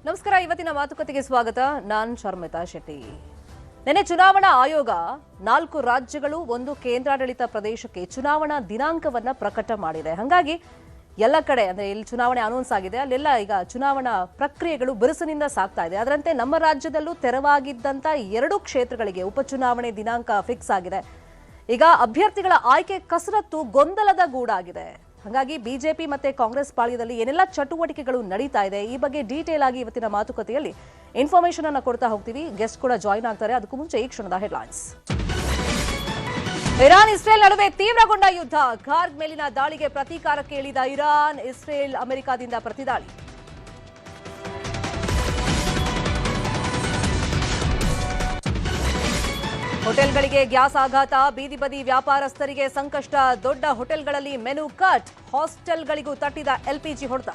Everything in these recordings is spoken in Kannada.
ನಮಸ್ಕಾರ. ಇವತ್ತಿನ ಮಾತುಕತೆಗೆ ಸ್ವಾಗತ. ನಾನು ಶರ್ಮಿತಾ ಶೆಟ್ಟಿ. ನೆನೆ ಚುನಾವಣಾ ಆಯೋಗ 4 ರಾಜ್ಯಗಳು 1 ಕೇಂದ್ರಾಡಳಿತ ಪ್ರದೇಶಕ್ಕೆ ಚುನಾವಣಾ ದಿನಾಂಕವನ್ನ ಪ್ರಕಟ ಮಾಡಿದೆ. ಹಾಗಾಗಿ ಎಲ್ಲ ಕಡೆ ಅಂದ್ರೆ ಇಲ್ಲಿ ಚುನಾವಣೆ ಅನೌನ್ಸ್ ಆಗಿದೆ, ಅಲ್ಲೆಲ್ಲ ಈಗ ಚುನಾವಣಾ ಪ್ರಕ್ರಿಯೆಗಳು ಬಿರುಸಿನಿಂದ ಸಾಗ್ತಾ ಇದೆ. ಅದರಂತೆ ನಮ್ಮ ರಾಜ್ಯದಲ್ಲೂ ತೆರವಾಗಿದ್ದಂತ 2 ಕ್ಷೇತ್ರಗಳಿಗೆ ಉಪಚುನಾವಣೆ ದಿನಾಂಕ ಫಿಕ್ಸ್ ಆಗಿದೆ. ಈಗ ಅಭ್ಯರ್ಥಿಗಳ ಆಯ್ಕೆ ಕಸರತ್ತು ಗೊಂದಲದ ಗೂಡಾಗಿದೆ. ಹಾಗಾಗಿ ಬಿಜೆಪಿ ಮತ್ತೆ ಕಾಂಗ್ರೆಸ್ ಪಾಳ್ಯದಲ್ಲಿ ಏನೆಲ್ಲ ಚಟುವಟಿಕೆಗಳು ನಡೀತಾ ಇದೆ, ಈ ಬಗ್ಗೆ ಡೀಟೇಲ್ ಆಗಿ ಇವತ್ತಿನ ಮಾತುಕತೆಯಲ್ಲಿ ಇನ್ಫಾರ್ಮೇಶನ್ ಅನ್ನ ಕೊಡ್ತಾ ಹೋಗ್ತೀವಿ. ಗೆಸ್ಟ್ ಕೂಡ ಜಾಯಿನ್ ಆಗ್ತಾರೆ. ಅದಕ್ಕೂ ಮುಂಚೆ ಈ ಕ್ಷಣದ ಹೆಡ್ಲೈನ್ಸ್. ಇರಾನ್ ಇಸ್ರೇಲ್ ನಡುವೆ ತೀವ್ರಗೊಂಡ ಯುದ್ಧ. ಖಾರ್ಗ್ ಮೇಲಿನ ದಾಳಿಗೆ ಪ್ರತೀಕಾರಕ್ಕೆ ಇಳಿದ ಇರಾನ್. ಇಸ್ರೇಲ್ ಅಮೆರಿಕಾದಿಂದ ಪ್ರತಿದಾಳಿ. ಹೋಟೆಲ್ಗಳಿಗೆ ಗ್ಯಾಸ್ ಆಘಾತ. ಬೀದಿ ಬದಿ ವ್ಯಾಪಾರಸ್ಥರಿಗೆ ಸಂಕಷ್ಟ. ದೊಡ್ಡ ಹೋಟೆಲ್ಗಳಲ್ಲಿ ಮೆನು ಕಟ್. ಹಾಸ್ಟೆಲ್ಗಳಿಗೂ ತಟ್ಟಿದ ಎಲ್ಪಿಜಿ ಹೊಡೆತ.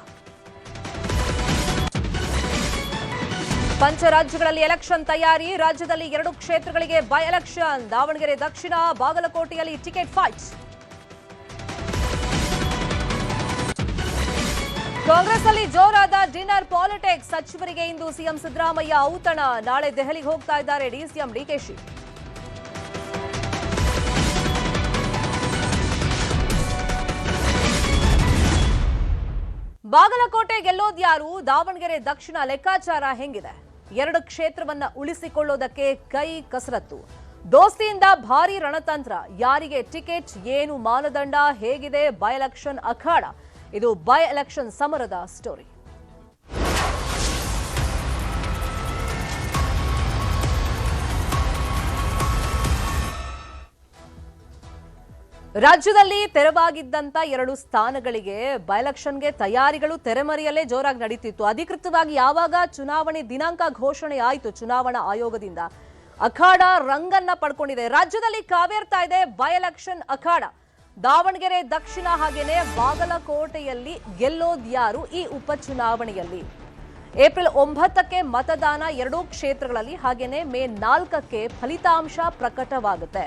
ಪಂಚರಾಜ್ಯಗಳಲ್ಲಿ ಎಲೆಕ್ಷನ್ ತಯಾರಿ. ರಾಜ್ಯದಲ್ಲಿ 2 ಕ್ಷೇತ್ರಗಳಿಗೆ ಬೈ ಎಲೆಕ್ಷನ್. ದಾವಣಗೆರೆ ದಕ್ಷಿಣ, ಬಾಗಲಕೋಟೆಯಲ್ಲಿ ಟಿಕೆಟ್ ಫೈಟ್. ಕಾಂಗ್ರೆಸ್ ಅಲ್ಲಿ ಜೋರಾದ ಡಿನ್ನರ್ ಪಾಲಿಟಿಕ್ಸ್. ಸಚಿವರಿಗೆ ಇಂದು ಸಿಎಂ ಸಿದ್ದರಾಮಯ್ಯ ಔತಣ. ನಾಳೆ ದೆಹಲಿಗೆ ಹೋಗ್ತಾ ಇದ್ದಾರೆ ಸಿಎಂ ಡಿಕೆಶಿ. ಬಾಗಲಕೋಟೆ ಗೆಲ್ಲೋದ್ಯಾರು? ದಾವಣಗೆರೆ ದಕ್ಷಿಣ ಲೆಕ್ಕಾಚಾರ ಹೆಂಗಿದೆ? 2 ಕ್ಷೇತ್ರವನ್ನ ಉಳಿಸಿಕೊಳ್ಳೋದಕ್ಕೆ ಕೈ ಕಸರತ್ತು. ದೋಸ್ತಿಯಿಂದ ಭಾರಿ ರಣತಂತ್ರ. ಯಾರಿಗೆ ಟಿಕೆಟ್, ಏನು ಮಾನದಂಡ, ಹೇಗಿದೆ ಬೈ ಎಲೆಕ್ಷನ್ ಅಖಾಡ? ಇದು ಬೈ ಎಲೆಕ್ಷನ್ ಸಮರದ ಸ್ಟೋರಿ. ರಾಜ್ಯದಲ್ಲಿ ತೆರವಾಗಿದ್ದಂತ 2 ಸ್ಥಾನಗಳಿಗೆ ಬೈ ಎಲೆಕ್ಷನ್ಗೆ ತಯಾರಿಗಳು ತೆರೆಮರೆಯಲ್ಲೇ ಜೋರಾಗಿ ನಡೀತಿತ್ತು. ಅಧಿಕೃತವಾಗಿ ಯಾವಾಗ ಚುನಾವಣೆ ದಿನಾಂಕ ಘೋಷಣೆ ಆಯಿತು ಚುನಾವಣಾ ಆಯೋಗದಿಂದ, ಅಖಾಡ ರಂಗನ್ನ ಪಡ್ಕೊಂಡಿದೆ. ರಾಜ್ಯದಲ್ಲಿ ಕಾವೇರ್ತಾ ಇದೆ ಬೈ ಎಲೆಕ್ಷನ್ ಅಖಾಡ. ದಾವಣಗೆರೆ ದಕ್ಷಿಣ ಹಾಗೇನೆ ಬಾಗಲಕೋಟೆಯಲ್ಲಿ ಗೆಲ್ಲೋದ್ಯಾರು ಈ ಉಪಚುನಾವಣೆಯಲ್ಲಿ? ಏಪ್ರಿಲ್ 9ಕ್ಕೆ ಮತದಾನ 2 ಕ್ಷೇತ್ರಗಳಲ್ಲಿ, ಹಾಗೇನೆ ಮೇ 4ಕ್ಕೆ ಫಲಿತಾಂಶ ಪ್ರಕಟವಾಗುತ್ತೆ.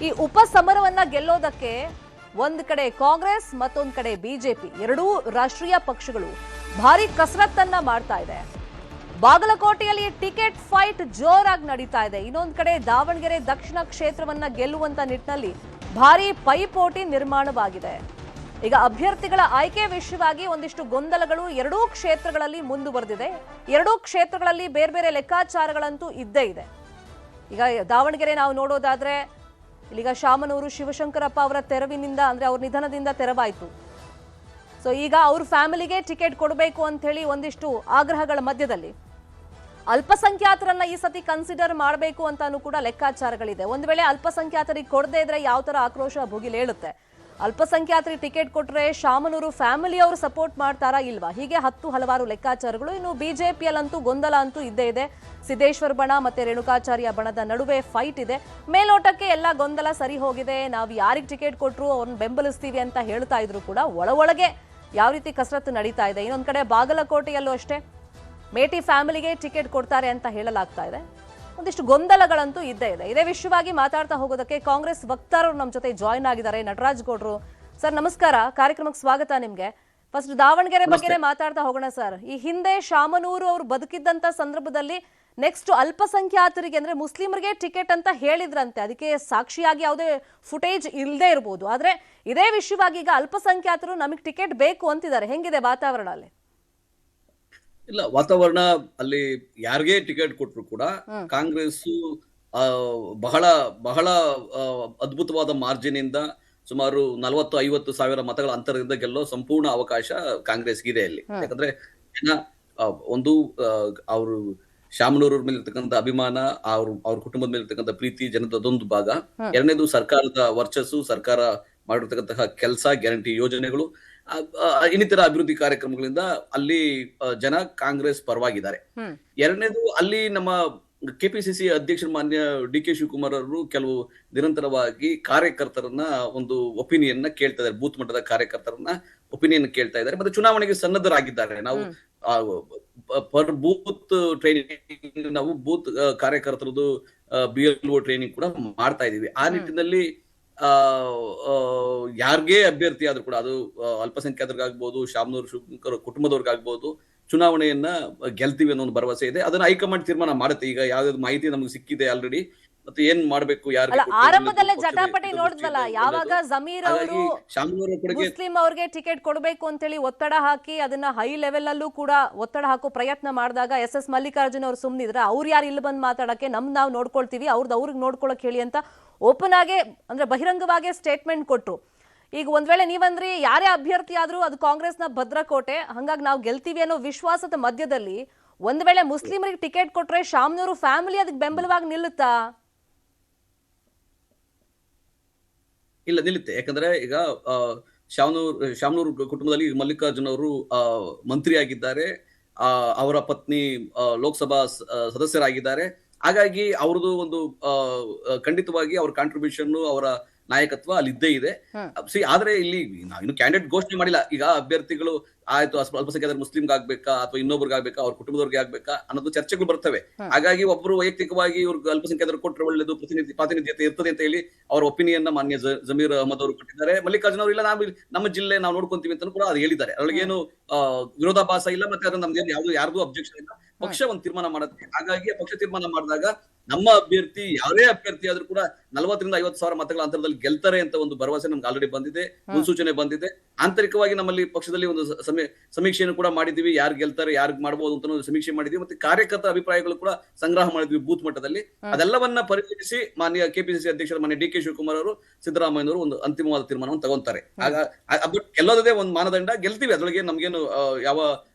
ಈ ಉಪಸಮರವನ್ನ ಗೆಲ್ಲೋದಕ್ಕೆ ಒಂದ್ ಕಡೆ ಕಾಂಗ್ರೆಸ್, ಮತ್ತೊಂದ್ ಕಡೆ ಬಿಜೆಪಿ, 2 ರಾಷ್ಟ್ರೀಯ ಪಕ್ಷಗಳು ಭಾರಿ ಕಸರತ್ತನ್ನ ಮಾಡ್ತಾ ಇದೆ. ಬಾಗಲಕೋಟೆಯಲ್ಲಿ ಟಿಕೆಟ್ ಫೈಟ್ ಜೋರಾಗಿ ನಡೀತಾ ಇದೆ. ಇನ್ನೊಂದ್ ಕಡೆ ದಾವಣಗೆರೆ ದಕ್ಷಿಣ ಕ್ಷೇತ್ರವನ್ನ ಗೆಲ್ಲುವಂತ ನಿಟ್ಟಿನಲ್ಲಿ ಭಾರಿ ಪೈಪೋಟಿ ನಿರ್ಮಾಣವಾಗಿದೆ. ಈಗ ಅಭ್ಯರ್ಥಿಗಳ ಆಯ್ಕೆ ವಿಷಯವಾಗಿ ಒಂದಿಷ್ಟು ಗೊಂದಲಗಳು 2 ಕ್ಷೇತ್ರಗಳಲ್ಲಿ ಮುಂದುವರೆದಿದೆ. 2 ಕ್ಷೇತ್ರಗಳಲ್ಲಿ ಬೇರೆ ಬೇರೆ ಲೆಕ್ಕಾಚಾರಗಳಂತೂ ಇದ್ದೇ ಇದೆ. ಈಗ ದಾವಣಗೆರೆ ನಾವು ನೋಡೋದಾದ್ರೆ ಇಲ್ಲಿಗ ಶಾಮನೂರು ಶಿವಶಂಕರಪ್ಪ ಅವರ ತೆರವಿನಿಂದ ಅಂದ್ರೆ ಅವ್ರ ನಿಧನದಿಂದ ತೆರವಾಯಿತು. ಸೊ ಈಗ ಅವ್ರ ಫ್ಯಾಮಿಲಿಗೆ ಟಿಕೆಟ್ ಕೊಡಬೇಕು ಅಂತ ಹೇಳಿ ಒಂದಿಷ್ಟು ಆಗ್ರಹಗಳ ಮಧ್ಯದಲ್ಲಿ ಅಲ್ಪಸಂಖ್ಯಾತರನ್ನ ಈ ಸತಿ ಕನ್ಸಿಡರ್ ಮಾಡಬೇಕು ಅಂತಾನು ಕೂಡ ಲೆಕ್ಕಾಚಾರಗಳಿದೆ. ಒಂದ್ ವೇಳೆ ಅಲ್ಪಸಂಖ್ಯಾತರಿಗೆ ಕೊಡದೇ ಇದ್ರೆ ಯಾವ ತರ ಆಕ್ರೋಶ ಭುಗಿಲೇಳುತ್ತೆ? ಅಲ್ಪಸಂಖ್ಯಾತರಿಗೆ ಟಿಕೆಟ್ ಕೊಟ್ರೆ ಶಾಮನೂರು ಫ್ಯಾಮಿಲಿ ಅವರು ಸಪೋರ್ಟ್ ಮಾಡ್ತಾರಾ ಇಲ್ವಾ? ಹೀಗೆ ಹಲವಾರು ಲೆಕ್ಕಾಚಾರಗಳು. ಇನ್ನು ಬಿಜೆಪಿಯಲ್ಲಂತೂ ಗೊಂದಲ ಅಂತೂ ಇದ್ದೇ ಇದೆ. ಸಿದ್ದೇಶ್ವರ ಬಣ ಮತ್ತೆ ರೇಣುಕಾಚಾರ್ಯ ಬಣದ ನಡುವೆ ಫೈಟ್ ಇದೆ. ಮೇಲೋಟಕ್ಕೆ ಎಲ್ಲ ಗೊಂದಲ ಸರಿ ಹೋಗಿದೆ. ನಾವು ಯಾರಿಗೆ ಟಿಕೆಟ್ ಕೊಟ್ಟರು ಅವ್ರನ್ನ ಬೆಂಬಲಿಸ್ತೀವಿ ಅಂತ ಹೇಳ್ತಾ ಇದ್ರು ಕೂಡ ಒಳಗೆ ಯಾವ ರೀತಿ ಕಸರತ್ತು ನಡೀತಾ ಇದೆ. ಇನ್ನೊಂದ್ ಕಡೆ ಬಾಗಲಕೋಟೆಯಲ್ಲೂ ಅಷ್ಟೇ ಮೇಟಿ ಫ್ಯಾಮಿಲಿಗೆ ಟಿಕೆಟ್ ಕೊಡ್ತಾರೆ ಅಂತ ಹೇಳಲಾಗ್ತಾ ಇದೆ. ಒಂದಿಷ್ಟು ಗೊಂದಲಗಳಂತೂ ಇದ್ದೇ ಇದೆ. ಇದೇ ವಿಷಯವಾಗಿ ಮಾತಾಡ್ತಾ ಹೋಗೋದಕ್ಕೆ ಕಾಂಗ್ರೆಸ್ ವಕ್ತಾರರು ನಮ್ಮ ಜೊತೆ ಜಾಯಿನ್ ಆಗಿದ್ದಾರೆ. ನಟರಾಜ್ ಗೌಡ್ರು ಸರ್, ನಮಸ್ಕಾರ. ಕಾರ್ಯಕ್ರಮಕ್ಕೆ ಸ್ವಾಗತ ನಿಮ್ಗೆ. ಫಸ್ಟ್ ದಾವಣಗೆರೆ ಬಗ್ಗೆನೇ ಮಾತಾಡ್ತಾ ಹೋಗೋಣ ಸರ್. ಈ ಹಿಂದೆ ಶಾಮನೂರು ಅವರು ಬದುಕಿದ್ದಂತ ಸಂದರ್ಭದಲ್ಲಿ ನೆಕ್ಸ್ಟ್ ಅಲ್ಪಸಂಖ್ಯಾತರಿಗೆ ಅಂದ್ರೆ ಮುಸ್ಲಿಮರಿಗೆ ಟಿಕೆಟ್ ಅಂತ ಹೇಳಿದ್ರಂತೆ. ಅದಕ್ಕೆ ಸಾಕ್ಷಿಯಾಗಿ ಯಾವುದೇ ಫುಟೇಜ್ ಇಲ್ಲದೆ ಇರಬಹುದು. ಆದ್ರೆ ಇದೇ ವಿಷಯವಾಗಿ ಈಗ ಅಲ್ಪಸಂಖ್ಯಾತರು ನಮಗೆ ಟಿಕೆಟ್ ಬೇಕು ಅಂತಿದ್ದಾರೆ. ಹೆಂಗಿದೆ ವಾತಾವರಣ ಅಲ್ಲಿ? ಇಲ್ಲ, ವಾತಾವರಣ ಅಲ್ಲಿ ಯಾರಿಗೆ ಟಿಕೆಟ್ ಕೊಟ್ರು ಕೂಡ ಕಾಂಗ್ರೆಸ್ ಬಹಳ ಬಹಳ ಅದ್ಭುತವಾದ ಮಾರ್ಜಿನ್ ಇಂದ ಸುಮಾರು 40-50 ಸಾವಿರ ಮತಗಳ ಅಂತರದಿಂದ ಗೆಲ್ಲೋ ಸಂಪೂರ್ಣ ಅವಕಾಶ ಕಾಂಗ್ರೆಸ್ಗೆ ಇದೆ ಅಲ್ಲಿ. ಯಾಕಂದ್ರೆ ಒಂದು ಅವರು ಶಾಮನೂರವ್ರ ಮೇಲೆ ಇರ್ತಕ್ಕಂಥ ಅಭಿಮಾನ, ಅವ್ರ ಕುಟುಂಬದ ಮೇಲೆ ಇರ್ತಕ್ಕಂಥ ಪ್ರೀತಿ ಜನದ ಅದೊಂದು ಭಾಗ. ಎರಡನೇದು ಸರ್ಕಾರದ ವರ್ಚಸ್ಸು, ಸರ್ಕಾರ ಮಾಡಿರ್ತಕ್ಕಂತಹ ಕೆಲಸ, ಗ್ಯಾರಂಟಿ ಯೋಜನೆಗಳು, ಇನ್ನಿತರ ಅಭಿವೃದ್ಧಿ ಕಾರ್ಯಕ್ರಮಗಳಿಂದ ಅಲ್ಲಿ ಜನ ಕಾಂಗ್ರೆಸ್ ಪರವಾಗಿದ್ದಾರೆ. ಎರಡನೇದು ಅಲ್ಲಿ ನಮ್ಮ ಕೆಪಿಸಿಸಿ ಅಧ್ಯಕ್ಷರು ಮಾನ್ಯ ಡಿ.ಕೆ. ಶಿವಕುಮಾರ್ ಅವರು ಕೆಲವು ನಿರಂತರವಾಗಿ ಕಾರ್ಯಕರ್ತರನ್ನ ಒಂದು ಒಪಿನಿಯನ್ ನ ಕೇಳ್ತಾ ಇದ್ದಾರೆ. ಬೂತ್ ಮಟ್ಟದ ಕಾರ್ಯಕರ್ತರನ್ನ ಒಪಿನಿಯನ್ ಕೇಳ್ತಾ ಇದ್ದಾರೆ. ಮತ್ತೆ ಚುನಾವಣೆಗೆ ಸನ್ನದ್ಧರಾಗಿದ್ದಾರೆ. ನಾವು ಪರ್ ಬೂತ್ ಟ್ರೈನಿಂಗ್, ನಾವು ಬೂತ್ ಕಾರ್ಯಕರ್ತರದ್ದು BLO ಟ್ರೈನಿಂಗ್ ಕೂಡ ಮಾಡ್ತಾ ಇದೀವಿ. ಆ ನಿಟ್ಟಿನಲ್ಲಿ ಯಾರಿಗೆ ಅಭ್ಯರ್ಥಿ ಆದ್ರೂ ಕೂಡ ಅದು ಅಲ್ಪಸಂಖ್ಯಾತರಿಗಾಗ್ಬೋದು, ಶಾಮನೂರು ಕುಟುಂಬದವ್ರಿಗಾಗ್ಬೋದು, ಚುನಾವಣೆಯನ್ನ ಗೆಲ್ತೀವಿ ಅನ್ನೋ ಒಂದು ಭರವಸೆ ಇದೆ. ಅದನ್ನ ಹೈಕಮಾಂಡ್ ತೀರ್ಮಾನ ಮಾಡುತ್ತೆ. ಈಗ ಯಾವ್ದಾದ್ರು ಮಾಹಿತಿ ನಮ್ಗೆ ಸಿಕ್ಕಿದೆ ಆಲ್ರೆಡಿ. ಮತ್ತೆ ಏನ್ ಮಾಡ್ಬೇಕು, ಯಾರಿಗೆ ಅಲ್ಲ, ಕೊಡ್ಬೇಕು ಆರಂಭದಲ್ಲೇ ಅನ್ನೋದು ಪಕ್ಷದ ಜಟಾಪಟಿ ನೋಡಿದ್ವಲ್ಲ, ಹಿತದೃಷ್ಟಿಯಿಂದ ಯಾವಾಗ ಒಳ್ಳೆಯದು. ಜಮೀರ್ ಅವರು ಹಾಗಾಗಿ ಶಾಮನೂರ್ ಕಡೆಗೆ ಮುಸ್ಲಿಂ ಅವ್ರಿಗೆ ಟಿಕೆಟ್ ಕೊಡಬೇಕು ಅಂತೇಳಿ ಒತ್ತಡ ಹಾಕಿ ಅದನ್ನ ಹೈ ಲೆವೆಲ್ ಅಲ್ಲೂ ಕೂಡ ಒತ್ತಡ ಹಾಕೋ ಪ್ರಯತ್ನ ಮಾಡಿದಾಗ ಎಸ್ ಮಲ್ಲಿಕಾರ್ಜುನ್ ಅವ್ರು ಸುಮ್ನಿದ್ರ, ಅವ್ರು ಯಾರು ಇಲ್ಲಿ ಬಂದು ಮಾತಾಡಕ್ಕೆ, ನಾವು ನೋಡ್ಕೊಳ್ತೀವಿ, ಅವ್ರಿಗೆ ನೋಡ್ಕೊಳಕ್ ಹೇಳಿ ಅಂತ ಓಪನ್ ಆಗೇ ಅಂದ್ರೆ ಬಹಿರಂಗವಾಗಿ ಸ್ಟೇಟ್ಮೆಂಟ್ ಕೊಟ್ರು. ಈಗ ಒಂದ್ ವೇಳೆ ನೀವಂದ್ರಿ ಯಾರೇ ಅಭ್ಯರ್ಥಿ ಆದ್ರೂ ಅದು ಕಾಂಗ್ರೆಸ್ನ ಭದ್ರಕೋಟೆ, ಹಂಗಾಗಿ ನಾವು ಗೆಲ್ತೀವಿ ಅನ್ನೋ ವಿಶ್ವಾಸದ ಮಧ್ಯದಲ್ಲಿ ಒಂದ್ ವೇಳೆ ಮುಸ್ಲಿಮರಿಗೆ ಟಿಕೆಟ್ ಕೊಟ್ರೆ ಶಾಮನೂರು ಫ್ಯಾಮಿಲಿ ಅದಕ್ಕೆ ಬೆಂಬಲವಾಗಿ ನಿಲ್ಲುತ್ತಾ? ಇಲ್ಲ, ನಿಲ್ಲುತ್ತೆ. ಯಾಕಂದ್ರೆ ಈಗ ಶಾಮನೂರು ಕುಟುಂಬದಲ್ಲಿ ಮಲ್ಲಿಕಾರ್ಜುನ್ ಅವರು ಮಂತ್ರಿ ಆಗಿದ್ದಾರೆ. ಅವರ ಪತ್ನಿ ಲೋಕಸಭಾ ಸದಸ್ಯರಾಗಿದ್ದಾರೆ. ಹಾಗಾಗಿ ಅವ್ರದ್ದು ಒಂದು ಖಂಡಿತವಾಗಿ ಅವ್ರ ಕಾಂಟ್ರಿಬ್ಯೂಷನ್, ಅವರ ನಾಯಕತ್ವ ಅಲ್ಲಿ ಇದ್ದೇ ಇದೆ. ಆದ್ರೆ ಇಲ್ಲಿ ಇನ್ನು ಕ್ಯಾಂಡಿಡೇಟ್ ಘೋಷಣೆ ಮಾಡಿಲ್ಲ. ಈಗ ಅಭ್ಯರ್ಥಿಗಳು ಆಯ್ತು ಅಲ್ಪಸಂಖ್ಯಾತರ ಮುಸ್ಲಿಂಗೆ ಆಗ್ಬೇಕಾ ಅಥವಾ ಇನ್ನೊಬ್ರಿಗೆ ಆಗ್ಬೇಕಾ, ಅವ್ರ ಕುಟುಂಬದವ್ರಿಗೆ ಆಗ್ಬೇಕಾ ಅನ್ನೋದು ಚರ್ಚೆಗಳು ಬರ್ತವೆ. ಹಾಗಾಗಿ ಒಬ್ರು ವೈಯಕ್ತಿಕವಾಗಿ ಇವ್ರಿಗೆ ಅಲ್ಪಸಂಖ್ಯಾತರು ಕೊಟ್ಟರೆ ಒಳ್ಳೇದು, ಪ್ರಾತಿನಿಧ್ಯತೆ ಇರ್ತದೆ ಅಂತ ಹೇಳಿ ಅವರ ಒಪಿನಿಯನ್ ಮಾನ್ಯ ಜಮೀರ್ ಅಹಮದ್ ಅವರು ಕೊಟ್ಟಿದ್ದಾರೆ. ಮಲ್ಲಿಕಾರ್ಜುನ್ ಅವರು ಇಲ್ಲ, ನಮ್ಮ ಜಿಲ್ಲೆ ನಾವು ನೋಡ್ಕೊಂತೀವಿ ಅಂತ ಕೂಡ ಅದು ಹೇಳಿದ್ದಾರೆ. ಅವ್ರಿಗೇನು ವಿರೋಧಾಭಾಸ ಇಲ್ಲ, ಮತ್ತೆ ಅದನ್ನ ನಮ್ದೇನು ಯಾರ್ದು ಅಬ್ಜೆಕ್ಷನ್ ಇಲ್ಲ. ಪಕ್ಷ ಒಂದು ತೀರ್ಮಾನ ಮಾಡುತ್ತೆ. ಹಾಗಾಗಿ ಪಕ್ಷ ತೀರ್ಮಾನ ಮಾಡಿದಾಗ ನಮ್ಮ ಅಭ್ಯರ್ಥಿ ಯಾರೇ ಅಭ್ಯರ್ಥಿ ಆದ್ರೂ ಕೂಡ 40,000 ರಿಂದ 50,000 ಮತಗಳ ಅಂತರದಲ್ಲಿ ಗೆಲ್ತಾರೆ ಅಂತ ಒಂದು ಭರವಸೆ ನಮ್ಗೆ ಆಲ್ರೆಡಿ ಬಂದಿದೆ, ಮುನ್ಸೂಚನೆ ಬಂದಿದೆ. ಆಂತರಿಕವಾಗಿ ನಮ್ಮಲ್ಲಿ ಪಕ್ಷದಲ್ಲಿ ಒಂದು ಸಮೀಕ್ಷೆಯನ್ನು ಕೂಡ ಮಾಡಿದೀವಿ, ಯಾರು ಗೆಲ್ತಾರೆ, ಯಾರು ಮಾಡಬಹುದು ಅಂತ ಸಮೀಕ್ಷೆ ಮಾಡಿದ್ವಿ. ಮತ್ತೆ ಕಾರ್ಯಕರ್ತರ ಅಭಿಪ್ರಾಯಗಳು ಕೂಡ ಸಂಗ್ರಹ ಮಾಡಿದ್ವಿ ಬೂತ್ ಮಟ್ಟದಲ್ಲಿ. ಅದೆಲ್ಲವನ್ನ ಪರಿಶೀಲಿಸಿ ಮಾನ್ಯ ಕೆಪಿಸಿಸಿ ಅಧ್ಯಕ್ಷರ ಮಾನ್ಯ ಡಿ ಕೆ ಶಿವಕುಮಾರ್ ಅವರು, ಸಿದ್ದರಾಮಯ್ಯನವರು ಒಂದು ಅಂತಿಮವಾದ ತೀರ್ಮಾನವನ್ನು ತಗೊಂತಾರೆ. ಗೆಲ್ಲೋದೇ ಒಂದು ಮಾನದಂಡ, ಗೆಲ್ತೀವಿ, ಅದ್ರೊಳಗೆ ನಮ್ಗೇನು ಯಾವ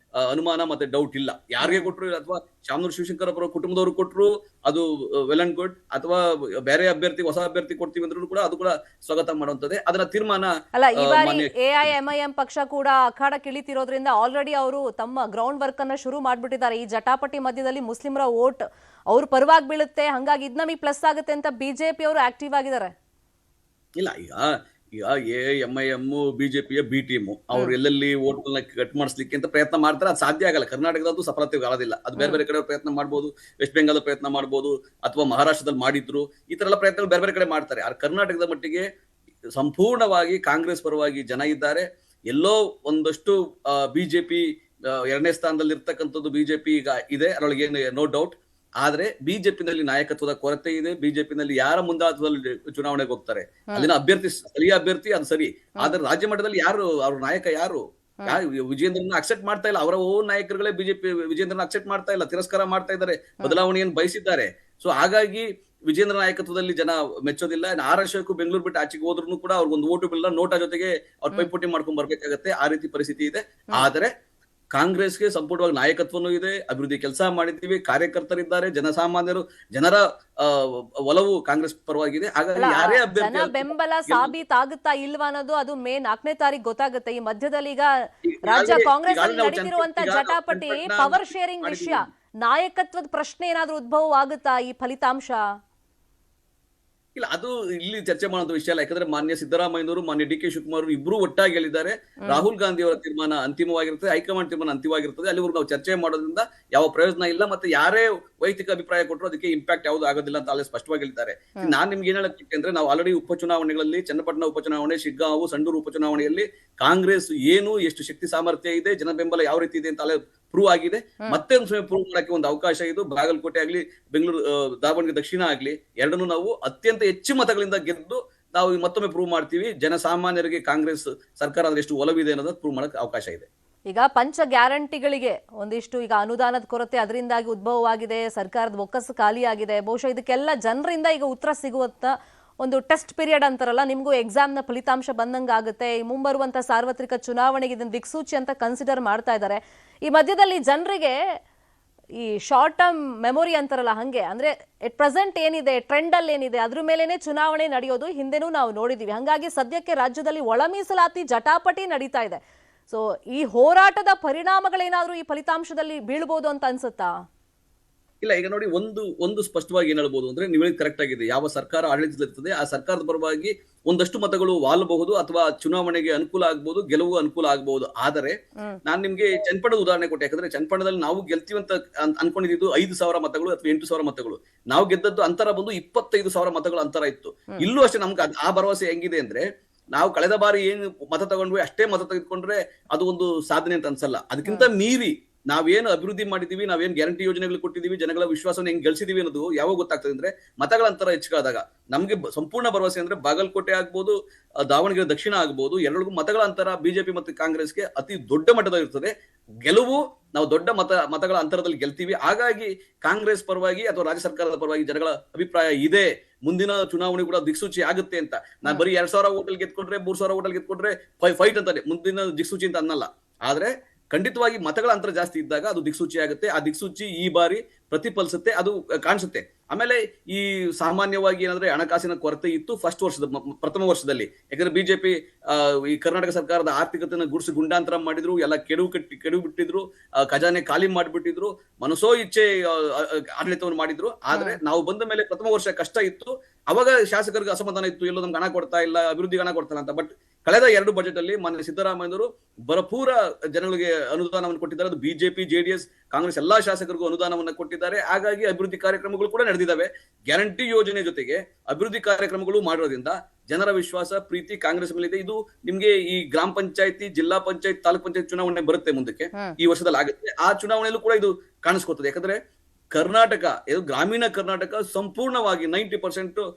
ಅನುಮಾನ ಮತ್ತೆ ಡೌಟ್ ಇಲ್ಲ. ಯಾರಿಗೆ ಕೊಟ್ರು, ಅಥವಾ ಶಾಮನೂರು ಶಿವಶಂಕರ್ ಅವರ ಕುಟುಂಬದವರು ಕೊಟ್ರು ಅದು ವೆಲ್ ಅಂಡ್ ಗುಡ್, ಅಥವಾ ಬೇರೆ ಅಭ್ಯರ್ಥಿ ಹೊಸ ಅಭ್ಯರ್ಥಿ ಕೊಡ್ತೀವಿ ಅಂದ್ರೂ ಕೂಡ ಅದು ಕೂಡ ಸ್ವಾಗತ ಮಾಡುವಂತದ್ದೇ. ಅದರ ತೀರ್ಮಾನ ಅಲ್ಲ, ಈ ಬಾರಿ ಎಐಎಂಐಎಂ ಪಕ್ಷ ಕೂಡ ಅಖಾಡಕ್ಕೆ ಇಳಿತಿರೋದ್ರಿಂದ ಆಲ್ರೆಡಿ ಅವರು ತಮ್ಮ ಗ್ರೌಂಡ್ ವರ್ಕ್ ಅನ್ನ ಶುರು ಮಾಡ್ಬಿಟ್ಟಿದ್ದಾರೆ. ಈ ಜಟಾಪಟಿ ಮಧ್ಯದಲ್ಲಿ ಮುಸ್ಲಿಮರ ವೋಟ್ ಅವ್ರ ಪರವಾಗಿ ಬೀಳುತ್ತೆ, ಹಂಗಾಗಿ ಇದ್ ನಮಗೆ ಪ್ಲಸ್ ಆಗುತ್ತೆ ಅಂತ ಬಿಜೆಪಿ ಅವರು ಆಕ್ಟಿವ್ ಆಗಿದ್ದಾರೆ. ಇಲ್ಲ, ಈಗ ಎಐಎಂಐಎಂ ಬಿಜೆಪಿಯ ಬಿ ಟೀಮ್ ಅವ್ರು ಎಲ್ಲೆಲ್ಲಿ ಓಟ್ಗಳನ್ನ ಕಟ್ ಮಾಡಿಸ್ಲಿಕ್ಕೆ ಅಂತ ಪ್ರಯತ್ನ ಮಾಡ್ತಾರೆ. ಅದು ಸಾಧ್ಯ ಆಗಲ್ಲ. ಕರ್ನಾಟಕದದ್ದು ಸಫಲತೆ ಆಗೋದಿಲ್ಲ. ಅದು ಬೇರೆ ಬೇರೆ ಕಡೆ ಪ್ರಯತ್ನ ಮಾಡ್ಬೋದು, ವೆಸ್ಟ್ ಬೆಂಗಾಲ್ ಪ್ರಯತ್ನ ಮಾಡ್ಬೋದು, ಅಥವಾ ಮಹಾರಾಷ್ಟ್ರದಲ್ಲಿ ಮಾಡಿದ್ರು. ಈ ತರ ಎಲ್ಲ ಪ್ರಯತ್ನಗಳು ಬೇರೆ ಬೇರೆ ಕಡೆ ಮಾಡ್ತಾರೆ. ಆದ್ರೆ ಕರ್ನಾಟಕದ ಮಟ್ಟಿಗೆ ಸಂಪೂರ್ಣವಾಗಿ ಕಾಂಗ್ರೆಸ್ ಪರವಾಗಿ ಜನ ಇದ್ದಾರೆ. ಎಲ್ಲೋ ಒಂದಷ್ಟು ಬಿಜೆಪಿ 2ನೇ ಸ್ಥಾನದಲ್ಲಿ ಇರ್ತಕ್ಕಂಥದ್ದು ಬಿಜೆಪಿ ಈಗ ಇದೆ, ಅದರೊಳಗೆ ನೋ ಡೌಟ್. ಆದ್ರೆ ಬಿಜೆಪಿನಲ್ಲಿ ನಾಯಕತ್ವದ ಕೊರತೆ ಇದೆ. ಬಿಜೆಪಿನಲ್ಲಿ ಯಾರ ಮುಂದಾಳತ್ವದಲ್ಲಿ ಚುನಾವಣೆಗೆ ಹೋಗ್ತಾರೆ, ಅಲ್ಲಿನ ಅಭ್ಯರ್ಥಿ ಸ್ಥಳೀಯ ಅಭ್ಯರ್ಥಿ ಅದು ಸರಿ, ಆದ್ರೆ ರಾಜ್ಯ ಮಟ್ಟದಲ್ಲಿ ಯಾರು ಅವ್ರ ನಾಯಕ, ಯಾರು ವಿಜೇಂದ್ರನ ಅಕ್ಸೆಪ್ಟ್ ಮಾಡ್ತಾ ಇಲ್ಲ. ಅವರ ಓನ್ ನಾಯಕರುಗಳೇ ಬಿಜೆಪಿ ವಿಜೇಂದ್ರನ ಅಕ್ಸೆಪ್ಟ್ ಮಾಡ್ತಾ ಇಲ್ಲ, ತಿರಸ್ಕಾರ ಮಾಡ್ತಾ ಇದ್ದಾರೆ, ಬದಲಾವಣೆಯನ್ನು ಬಯಸಿದ್ದಾರೆ. ಸೊ ಹಾಗಾಗಿ ವಿಜೇಂದ್ರ ನಾಯಕತ್ವದಲ್ಲಿ ಜನ ಮೆಚ್ಚೋದಿಲ್ಲ. ಆರ್ ಅಶೋಕ್ ಬೆಂಗಳೂರು ಬಿಟ್ಟು ಆಚೆಗೆ ಹೋದ್ರು ಕೂಡ ಅವ್ರಿಗೊಂದು ಓಟು ಬಿಲ್ಲ, ನೋಟಾ ಜೊತೆಗೆ ಅವ್ರ ಪೈಪೋಟಿ ಮಾಡ್ಕೊಂಡ್ ಬರ್ಬೇಕಾಗತ್ತೆ. ಆ ರೀತಿ ಪರಿಸ್ಥಿತಿ ಇದೆ. ಆದ್ರೆ ಕಾಂಗ್ರೆಸ್ಗೆ ಸಂಪೂರ್ಣವಾಗಿ ನಾಯಕತ್ವನೂ ಇದೆ, ಅಭಿವೃದ್ಧಿ ಕೆಲಸ ಮಾಡಿದ್ದೀವಿ, ಕಾರ್ಯಕರ್ತರಿದ್ದಾರೆ, ಜನಸಾಮಾನ್ಯರು, ಜನರ ಒಲವು ಕಾಂಗ್ರೆಸ್ ಪರವಾಗಿದೆ. ಹಾಗಾಗಿ ಯಾರೇ ಅಭ್ಯರ್ಥಿ ಬೆಂಬಲ ಸಾಬೀತಾಗುತ್ತಾ ಇಲ್ವಾ ಅನ್ನೋದು ಅದು ಮೇ 4ನೇ ತಾರೀಕು ಗೊತ್ತಾಗುತ್ತೆ. ಈ ಮಧ್ಯದಲ್ಲಿ ಈಗ ರಾಜ್ಯ ಕಾಂಗ್ರೆಸ್ ಅಲ್ಲಿ ನಡೀತಿರುವಂತ ಜಟಾಪಟಿ, ಪವರ್ ಶೇರಿಂಗ್ ವಿಷಯ, ನಾಯಕತ್ವದ ಪ್ರಶ್ನೆ ಏನಾದ್ರೂ ಉದ್ಭವವಾಗುತ್ತಾ ಈ ಫಲಿತಾಂಶ? ಇಲ್ಲ, ಅದು ಇಲ್ಲಿ ಚರ್ಚೆ ಮಾಡುವಂತ ವಿಷಯ ಅಲ್ಲ. ಯಾಕಂದ್ರೆ ಮಾನ್ಯ ಸಿದ್ದರಾಮಯ್ಯನವರು, ಮಾನ್ಯ ಡಿ ಕೆ ಶಿವಕುಮಾರ್ ಇಬ್ರು ಒಟ್ಟಾಗಿ ಹೇಳಿದ್ದಾರೆ, ರಾಹುಲ್ ಗಾಂಧಿ ಅವರ ತೀರ್ಮಾನ ಅಂತಿಮವಾಗಿರ್ತದೆ, ಹೈಕಮಾಂಡ್ ತೀರ್ಮಾನ ಅಂತಿಮವಾಗಿರ್ತದೆ, ಅಲ್ಲಿವರೆಗೂ ನಾವು ಚರ್ಚೆ ಮಾಡೋದ್ರಿಂದ ಯಾವ ಪ್ರಯೋಜನ ಇಲ್ಲ. ಮತ್ತೆ ಯಾರೇ ವೈಯಕ್ತಿಕ ಅಭಿಪ್ರಾಯ ಕೊಟ್ಟರು ಅದಕ್ಕೆ ಇಂಪ್ಯಾಕ್ಟ್ ಯಾವುದು ಆಗೋದಿಲ್ಲ ಅಂತ ಅಲ್ಲಿ ಸ್ಪಷ್ಟವಾಗಿ ಹೇಳಿದ್ದಾರೆ. ನಾನ್ ನಿಮ್ಗೆ ಏನ್ ಹೇಳಕ್ಕೆ ಅಂದ್ರೆ, ನಾವು ಆಲ್ರೆಡಿ ಉಪಚುನಾವಣೆಗಳಲ್ಲಿ ಚನ್ನಪಟ್ಟಣ ಉಪಚುನಾವಣೆ, ಶಿಗ್ಗಾಂವು, ಸಂಡೂರು ಉಪಚುನಾವಣೆಯಲ್ಲಿ ಕಾಂಗ್ರೆಸ್ ಏನು, ಎಷ್ಟು ಶಕ್ತಿ ಸಾಮರ್ಥ್ಯ ಇದೆ, ಜನ ಬೆಂಬಲ ಯಾವ ರೀತಿ ಇದೆ ಅಂತ ಅಲ್ಲೇ ಪ್ರೂವ್ ಆಗಿದೆ. ಮತ್ತೆ ಪ್ರೂವ್ ಮಾಡಕ್ಕೆ ಒಂದು ಅವಕಾಶ ಇದು. ಬಾಗಲಕೋಟೆ ಆಗ್ಲಿ, ಬೆಂಗಳೂರು ದಾವಣಗೆರೆ ದಕ್ಷಿಣ ಆಗ್ಲಿ, ಎರಡನ್ನೂ ನಾವು ಅತ್ಯಂತ ಹೆಚ್ಚು ಮತಗಳಿಂದ ಗೆದ್ದು ನಾವು ಮತ್ತೊಮ್ಮೆ ಪ್ರೂವ್ ಮಾಡ್ತೀವಿ. ಜನಸಾಮಾನ್ಯರಿಗೆ ಕಾಂಗ್ರೆಸ್ ಸರ್ಕಾರ ಎಷ್ಟು ಒಲವಿದೆ ಅನ್ನೋದನ್ನ ಪ್ರೂವ್ ಮಾಡಕ್ಕೆ ಅವಕಾಶ ಇದೆ. ಈಗ ಪಂಚ ಗ್ಯಾರಂಟಿಗಳಿಗೆ ಒಂದಿಷ್ಟು ಈಗ ಅನುದಾನದ ಕೊರತೆ ಅದರಿಂದಾಗಿ ಉದ್ಭವವಾಗಿದೆ, ಸರ್ಕಾರದ ಬೊಕ್ಕಸು ಖಾಲಿ ಆಗಿದೆ. ಬಹುಶಃ ಇದಕ್ಕೆಲ್ಲ ಜನರಿಂದ ಈಗ ಉತ್ತರ ಸಿಗುವಂತ ಒಂದು ಟೆಸ್ಟ್ ಪೀರಿಯಡ್ ಅಂತಾರಲ್ಲ, ನಿಮಗೂ ಎಕ್ಸಾಮ್ನ ಫಲಿತಾಂಶ ಬಂದಂಗೆ ಆಗುತ್ತೆ. ಈ ಮುಂಬರುವಂತ ಸಾರ್ವತ್ರಿಕ ಚುನಾವಣೆಗೆ ಇದನ್ನ ದಿಕ್ಸೂಚಿ ಅಂತ ಕನ್ಸಿಡರ್ ಮಾಡ್ತಾ ಇದ್ದಾರೆ. ಈ ಮಧ್ಯದಲ್ಲಿ ಜನರಿಗೆ ಈ ಶಾರ್ಟ್ ಟರ್ಮ್ ಮೆಮೊರಿ ಅಂತಾರಲ್ಲ, ಹಂಗೆ ಅಂದ್ರೆ ಎಟ್ ಪ್ರೆಸೆಂಟ್ ಏನಿದೆ, ಟ್ರೆಂಡ್ ಅಲ್ಲಿ ಏನಿದೆ, ಅದ್ರ ಮೇಲೇನೆ ಚುನಾವಣೆ ನಡೆಯೋದು ಹಿಂದೆನೂ ನಾವು ನೋಡಿದೀವಿ. ಹಂಗಾಗಿ ಸದ್ಯಕ್ಕೆ ರಾಜ್ಯದಲ್ಲಿ ಒಳ ಮೀಸಲಾತಿ ಜಟಾಪಟಿ ನಡೀತಾ ಇದೆ. ಸೊ ಈ ಹೋರಾಟದ ಪರಿಣಾಮಗಳೇನಾದ್ರೂ ಈ ಫಲಿತಾಂಶದಲ್ಲಿ ಬೀಳ್ಬೋದು ಅಂತ ಅನ್ಸುತ್ತಾ? ಇಲ್ಲ, ಈಗ ನೋಡಿ, ಒಂದು ಸ್ಪಷ್ಟವಾಗಿ ಏನ್ ಹೇಳ್ಬೋದು ಅಂದ್ರೆ, ನೀವು ಹೇಳಿದ್ ಕರೆಕ್ಟ್ ಆಗಿದೆ. ಯಾವ ಸರ್ಕಾರ ಆಡಳಿತದಲ್ಲಿರ್ತದೆ ಆ ಸರ್ಕಾರದ ಪರವಾಗಿ ಒಂದಷ್ಟು ಮತಗಳು ವಾಲಬಹುದು, ಅಥವಾ ಚುನಾವಣೆಗೆ ಅನುಕೂಲ ಆಗ್ಬಹುದು, ಗೆಲುವು ಅನುಕೂಲ ಆಗಬಹುದು. ಆದರೆ ನಾನ್ ನಿಮ್ಗೆ ಚನ್ನಪಟ್ಟಣದ ಉದಾಹರಣೆ ಕೊಟ್ಟೆ. ಯಾಕಂದ್ರೆ ಚನ್ನಪಟ್ಟಣದಲ್ಲಿ ನಾವು ಗೆಲ್ತೀವಿ ಅಂತ ಅನ್ಕೊಂಡಿದ್ದು 5,000 ಮತಗಳು ಅಥವಾ 8,000 ಮತಗಳು. ನಾವು ಗೆದ್ದದ್ದು ಅಂತರ ಬಂದು 25,000 ಮತಗಳ ಅಂತರ ಇತ್ತು. ಇಲ್ಲೂ ಅಷ್ಟೇ ನಮ್ಗೆ ಆ ಭರವಸೆ ಹೆಂಗಿದೆ ಅಂದ್ರೆ, ನಾವು ಕಳೆದ ಬಾರಿ ಏನು ಮತ ತಗೊಂಡ್ವಿ ಅಷ್ಟೇ ಮತ ತೆಗೆದುಕೊಂಡ್ರೆ ಅದು ಒಂದು ಸಾಧನೆ ಅಂತ ಅನ್ಸಲ್ಲ. ಅದಕ್ಕಿಂತ ಮೀರಿ ನಾವೇನು ಅಭಿವೃದ್ಧಿ ಮಾಡಿದೀವಿ, ನಾವೇನು ಗ್ಯಾರಂಟಿ ಯೋಜನೆಗಳು ಕೊಟ್ಟಿದೀವಿ, ಜನಗಳ ವಿಶ್ವಾಸವನ್ನು ಹೆಂಗ್ ಗಳಿಸಿದೀವಿ ಅನ್ನೋದು ಯಾವಾಗ ಗೊತ್ತಾಗ್ತದೆ ಅಂದ್ರೆ ಮತಗಳ ಅಂತರ ಹೆಚ್ಚಾದಾಗ. ನಮ್ಗೆ ಸಂಪೂರ್ಣ ಭರವಸೆ ಅಂದ್ರೆ ಬಾಗಲಕೋಟೆ ಆಗ್ಬೋದು, ದಾವಣಗೆರೆ ದಕ್ಷಿಣ ಆಗ್ಬೋದು, ಎರಡಿಗೂ ಮತಗಳ ಅಂತರ ಬಿಜೆಪಿ ಮತ್ತು ಕಾಂಗ್ರೆಸ್ಗೆ ಅತಿ ದೊಡ್ಡ ಮಟ್ಟದಲ್ಲಿ ಇರ್ತದೆ. ಗೆಲುವು ನಾವು ದೊಡ್ಡ ಮತಗಳ ಅಂತರದಲ್ಲಿ ಗೆಲ್ತೀವಿ. ಹಾಗಾಗಿ ಕಾಂಗ್ರೆಸ್ ಪರವಾಗಿ ಅಥವಾ ರಾಜ್ಯ ಸರ್ಕಾರದ ಪರವಾಗಿ ಜನಗಳ ಅಭಿಪ್ರಾಯ ಇದೆ. ಮುಂದಿನ ಚುನಾವಣೆ ಕೂಡ ದಿಕ್ಸೂಚಿ ಆಗುತ್ತೆ ಅಂತ. ನಾನು ಬರೀ 2000 ಹೋಟೆಲ್ ಗೆದ್ಕೊಂಡ್ರೆ 3000 ಹೋಟೆಲ್ ಗೆದ್ಕೊಂಡ್ರೆ ಫೈಟ್ ಅಂತಾನೆ, ಮುಂದಿನ ದಿಕ್ಸೂಚಿ ಅಂತ ಅನ್ನಲ್ಲ. ಆದ್ರೆ ಖಂಡಿತವಾಗಿ ಮತಗಳ ಅಂತರ ಜಾಸ್ತಿ ಇದ್ದಾಗ ಅದು ದಿಕ್ಸೂಚಿ ಆಗುತ್ತೆ. ಆ ದಿಕ್ಸೂಚಿ ಈ ಬಾರಿ ಪ್ರತಿಫಲಿಸುತ್ತೆ, ಅದು ಕಾಣಿಸುತ್ತೆ. ಆಮೇಲೆ ಈ ಸಾಮಾನ್ಯವಾಗಿ ಏನಂದ್ರೆ ಹಣಕಾಸಿನ ಕೊರತೆ ಇತ್ತು ಪ್ರಥಮ ವರ್ಷದಲ್ಲಿ. ಯಾಕಂದ್ರೆ ಬಿಜೆಪಿ ಈ ಕರ್ನಾಟಕ ಸರ್ಕಾರದ ಆರ್ಥಿಕತೆಯನ್ನು ಗುಂಡಾಂತರ ಮಾಡಿದ್ರು, ಎಲ್ಲ ಕೆಡು ಬಿಟ್ಟಿದ್ರು, ಖಜಾನೆ ಖಾಲಿ ಮಾಡಿಬಿಟ್ಟಿದ್ರು, ಮನಸೋ ಇಚ್ಛೆ ಆಡಳಿತವನ್ನು ಮಾಡಿದ್ರು. ಆದ್ರೆ ನಾವು ಬಂದ ಮೇಲೆ ಪ್ರಥಮ ವರ್ಷ ಕಷ್ಟ ಇತ್ತು. ಅವಾಗ ಶಾಸಕರಿಗೆ ಅಸಮಾಧಾನ ಇತ್ತು, ಎಲ್ಲೋ ನಮ್ಗೆ ಹಣ ಕೊಡ್ತಾ ಇಲ್ಲ, ಅಭಿವೃದ್ಧಿಗೆ ಹಣ ಕೊಡ್ತಾ ಇಲ್ಲ ಅಂತ. ಬಟ್ ಕಳೆದ 2 ಬಜೆಟ್ ಅಲ್ಲಿ ಮಾನ್ಯ ಸಿದ್ದರಾಮಯ್ಯವರು ಭರಪೂರ ಜನಗಳಿಗೆ ಅನುದಾನವನ್ನು ಕೊಟ್ಟಿದ್ದಾರೆ. ಅದು ಬಿಜೆಪಿ, ಜೆಡಿಎಸ್, ಕಾಂಗ್ರೆಸ್ ಎಲ್ಲಾ ಶಾಸಕರಿಗೂ ಅನುದಾನವನ್ನು ಕೊಟ್ಟಿದ್ದಾರೆ. ಹಾಗಾಗಿ ಅಭಿವೃದ್ಧಿ ಕಾರ್ಯಕ್ರಮಗಳು ಕೂಡ ನಡೆದಿದ್ದಾವೆ. ಗ್ಯಾರಂಟಿ ಯೋಜನೆ ಜೊತೆಗೆ ಅಭಿವೃದ್ಧಿ ಕಾರ್ಯಕ್ರಮಗಳು ಮಾಡಿರೋದ್ರಿಂದ ಜನರ ವಿಶ್ವಾಸ, ಪ್ರೀತಿ ಕಾಂಗ್ರೆಸ್ ಮೇಲಿದೆ. ಇದು ನಿಮ್ಗೆ ಈ ಗ್ರಾಮ ಪಂಚಾಯತಿ, ಜಿಲ್ಲಾ ಪಂಚಾಯತ್, ತಾಲೂಕ್ ಪಂಚಾಯತ್ ಚುನಾವಣೆ ಬರುತ್ತೆ ಮುಂದಕ್ಕೆ, ಈ ವರ್ಷದಲ್ಲಿ ಆಗುತ್ತೆ. ಆ ಚುನಾವಣೆಯಲ್ಲೂ ಕೂಡ ಇದು ಕಾಣಿಸ್ಕೊತದೆ. ಯಾಕಂದ್ರೆ ಕರ್ನಾಟಕ, ಗ್ರಾಮೀಣ ಕರ್ನಾಟಕ ಸಂಪೂರ್ಣವಾಗಿ 90%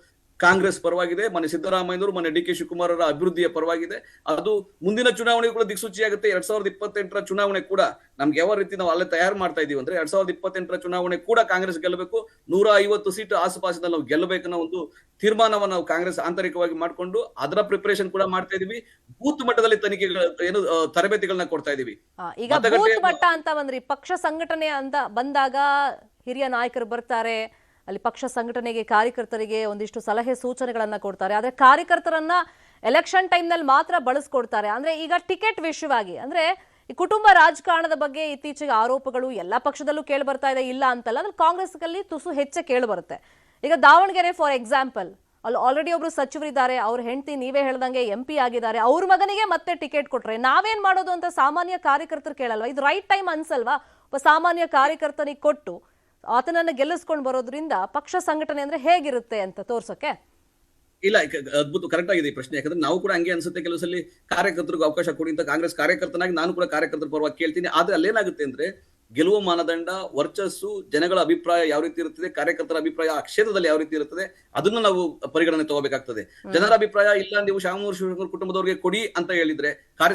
ಕಾಂಗ್ರೆಸ್ ಪರವಾಗಿದೆ. ಮನೆ ಸಿದ್ದರಾಮಯ್ಯವರು, ಮನೆ ಡಿ ಕೆ ಶಿವಕುಮಾರ್ ಅವರ ಅಭಿವೃದ್ಧಿಯ ಪರವಾಗಿದೆ. ಅದು ಮುಂದಿನ ಚುನಾವಣೆ ಕೂಡ ದಿಕ್ಸೂಚಿಯಾಗುತ್ತೆ. 2028ರ ಚುನಾವಣೆ ಕೂಡ ನಮ್ಗೆ ಯಾವ ರೀತಿ ನಾವು ಅಲ್ಲೇ ತಯಾರು ಮಾಡ್ತಾ ಇದೀವಿ ಅಂದ್ರೆ 2028ರ ಚುನಾವಣೆ ಕೂಡ ಕಾಂಗ್ರೆಸ್ ಗೆಲ್ಲಬೇಕು. 150 ಸೀಟ್ ಆಸುಪಾಸಿನಲ್ಲಿ ನಾವು ಗೆಲ್ಲಬೇಕನ್ನೋ ಒಂದು ತೀರ್ಮಾನವನ್ನು ನಾವು ಕಾಂಗ್ರೆಸ್ ಆಂತರಿಕವಾಗಿ ಮಾಡ್ಕೊಂಡು ಅದರ ಪ್ರಿಪರೇಷನ್ ಕೂಡ ಮಾಡ್ತಾ ಇದೀವಿ. ಬೂತ್ ಮಟ್ಟದಲ್ಲಿ ತರಬೇತಿಗಳನ್ನ ಕೊಡ್ತಾ ಇದೀವಿ. ಈಗ ಬೂತ್ ಮಟ್ಟ ಅಂತ ಬಂದ್ರಿ, ಪಕ್ಷ ಸಂಘಟನೆ ಅಂತ ಬಂದಾಗ ಹಿರಿಯ ನಾಯಕರು ಬರ್ತಾರೆ, ಅಲ್ಲಿ ಪಕ್ಷ ಸಂಘಟನೆಗೆ ಕಾರ್ಯಕರ್ತರಿಗೆ ಒಂದಿಷ್ಟು ಸಲಹೆ ಸೂಚನೆಗಳನ್ನ ಕೊಡ್ತಾರೆ. ಆದ್ರೆ ಕಾರ್ಯಕರ್ತರನ್ನ ಎಲೆಕ್ಷನ್ ಟೈಮ್ ನಲ್ಲಿ ಮಾತ್ರ ಬಳಸ್ಕೊಡ್ತಾರೆ. ಅಂದ್ರೆ ಈಗ ಟಿಕೆಟ್ ವಿಷಯವಾಗಿ ಅಂದ್ರೆ ಈ ಕುಟುಂಬ ರಾಜಕಾರಣದ ಬಗ್ಗೆ ಇತ್ತೀಚೆಗೆ ಆರೋಪಗಳು ಎಲ್ಲಾ ಪಕ್ಷದಲ್ಲೂ ಕೇಳಿ ಬರ್ತಾ ಇದೆ, ಇಲ್ಲ ಅಂತಲ್ಲ. ಅಂದ್ರೆ ಕಾಂಗ್ರೆಸ್ನಲ್ಲಿ ತುಸು ಹೆಚ್ಚೆ ಕೇಳಿ ಬರುತ್ತೆ. ಈಗ ದಾವಣಗೆರೆ ಫಾರ್ ಎಕ್ಸಾಂಪಲ್, ಅಲ್ಲಿ ಆಲ್ರೆಡಿ ಒಬ್ರು ಸಚಿವರಿದ್ದಾರೆ, ಅವ್ರ ಹೆಂಡತಿ ನೀವೇ ಹೇಳ್ದಂಗೆ MP ಆಗಿದ್ದಾರೆ, ಅವ್ರ ಮಗನಿಗೆ ಮತ್ತೆ ಟಿಕೆಟ್ ಕೊಟ್ರೆ ನಾವೇನ್ ಮಾಡೋದು ಅಂತ ಸಾಮಾನ್ಯ ಕಾರ್ಯಕರ್ತರು ಕೇಳಲ್ವಾ? ಇದು ರೈಟ್ ಟೈಮ್ ಅನ್ಸಲ್ವಾ? ಒಬ್ಬ ಸಾಮಾನ್ಯ ಕಾರ್ಯಕರ್ತನಿಗೆ ಕೊಟ್ಟು ಆತನನ್ನ ಗೆಲ್ಲಿಸ್ಕೊಂಡು ಬರೋದ್ರಿಂದ ಪಕ್ಷ ಸಂಘಟನೆ ಅಂದ್ರೆ ಹೇಗಿರುತ್ತೆ ಅಂತ ತೋರ್ಸೋಕೆ? ಇಲ್ಲ, ಅದ್ಭುತ, ಕರೆಕ್ಟ್ ಆಗಿದೆ ಈ ಪ್ರಶ್ನೆ. ಯಾಕಂದ್ರೆ ನಾವು ಕೂಡ ಹಂಗೆ ಅನ್ಸುತ್ತೆ, ಕೆಲವು ಸಲ ಕಾರ್ಯಕರ್ತರಿಗೆ ಅವಕಾಶ ಕೊಡಿ ಅಂತ ಕಾಂಗ್ರೆಸ್ ಕಾರ್ಯಕರ್ತನಾಗಿ ನಾನು ಕೂಡ ಕಾರ್ಯಕರ್ತರ ಪರವಾಗಿ ಕೇಳ್ತೀನಿ. ಆದ್ರೆ ಅಲ್ಲೇನಾಗುತ್ತೆ ಅಂದ್ರೆ ಗೆಲುವ ಮಾನದಂಡ, ವರ್ಚಸ್ಸು, ಜನಗಳ ಅಭಿಪ್ರಾಯ ಯಾವ ರೀತಿ ಇರುತ್ತದೆ, ಕಾರ್ಯಕರ್ತರ ಅಭಿಪ್ರಾಯ ಆ ಕ್ಷೇತ್ರದಲ್ಲಿ ಯಾವ ರೀತಿ ಇರುತ್ತದೆ, ಅದನ್ನು ನಾವು ಪರಿಗಣನೆ ತಗೋಬೇಕಾಗ್ತದೆ. ಜನರ ಅಭಿಪ್ರಾಯ ಇಲ್ಲ, ನೀವು ಶಾಮನೂರು ಶಿವಶಂಕರ್ ಕುಟುಂಬದವರಿಗೆ ಕೊಡಿ ಅಂತ ಹೇಳಿದ್ರೆ,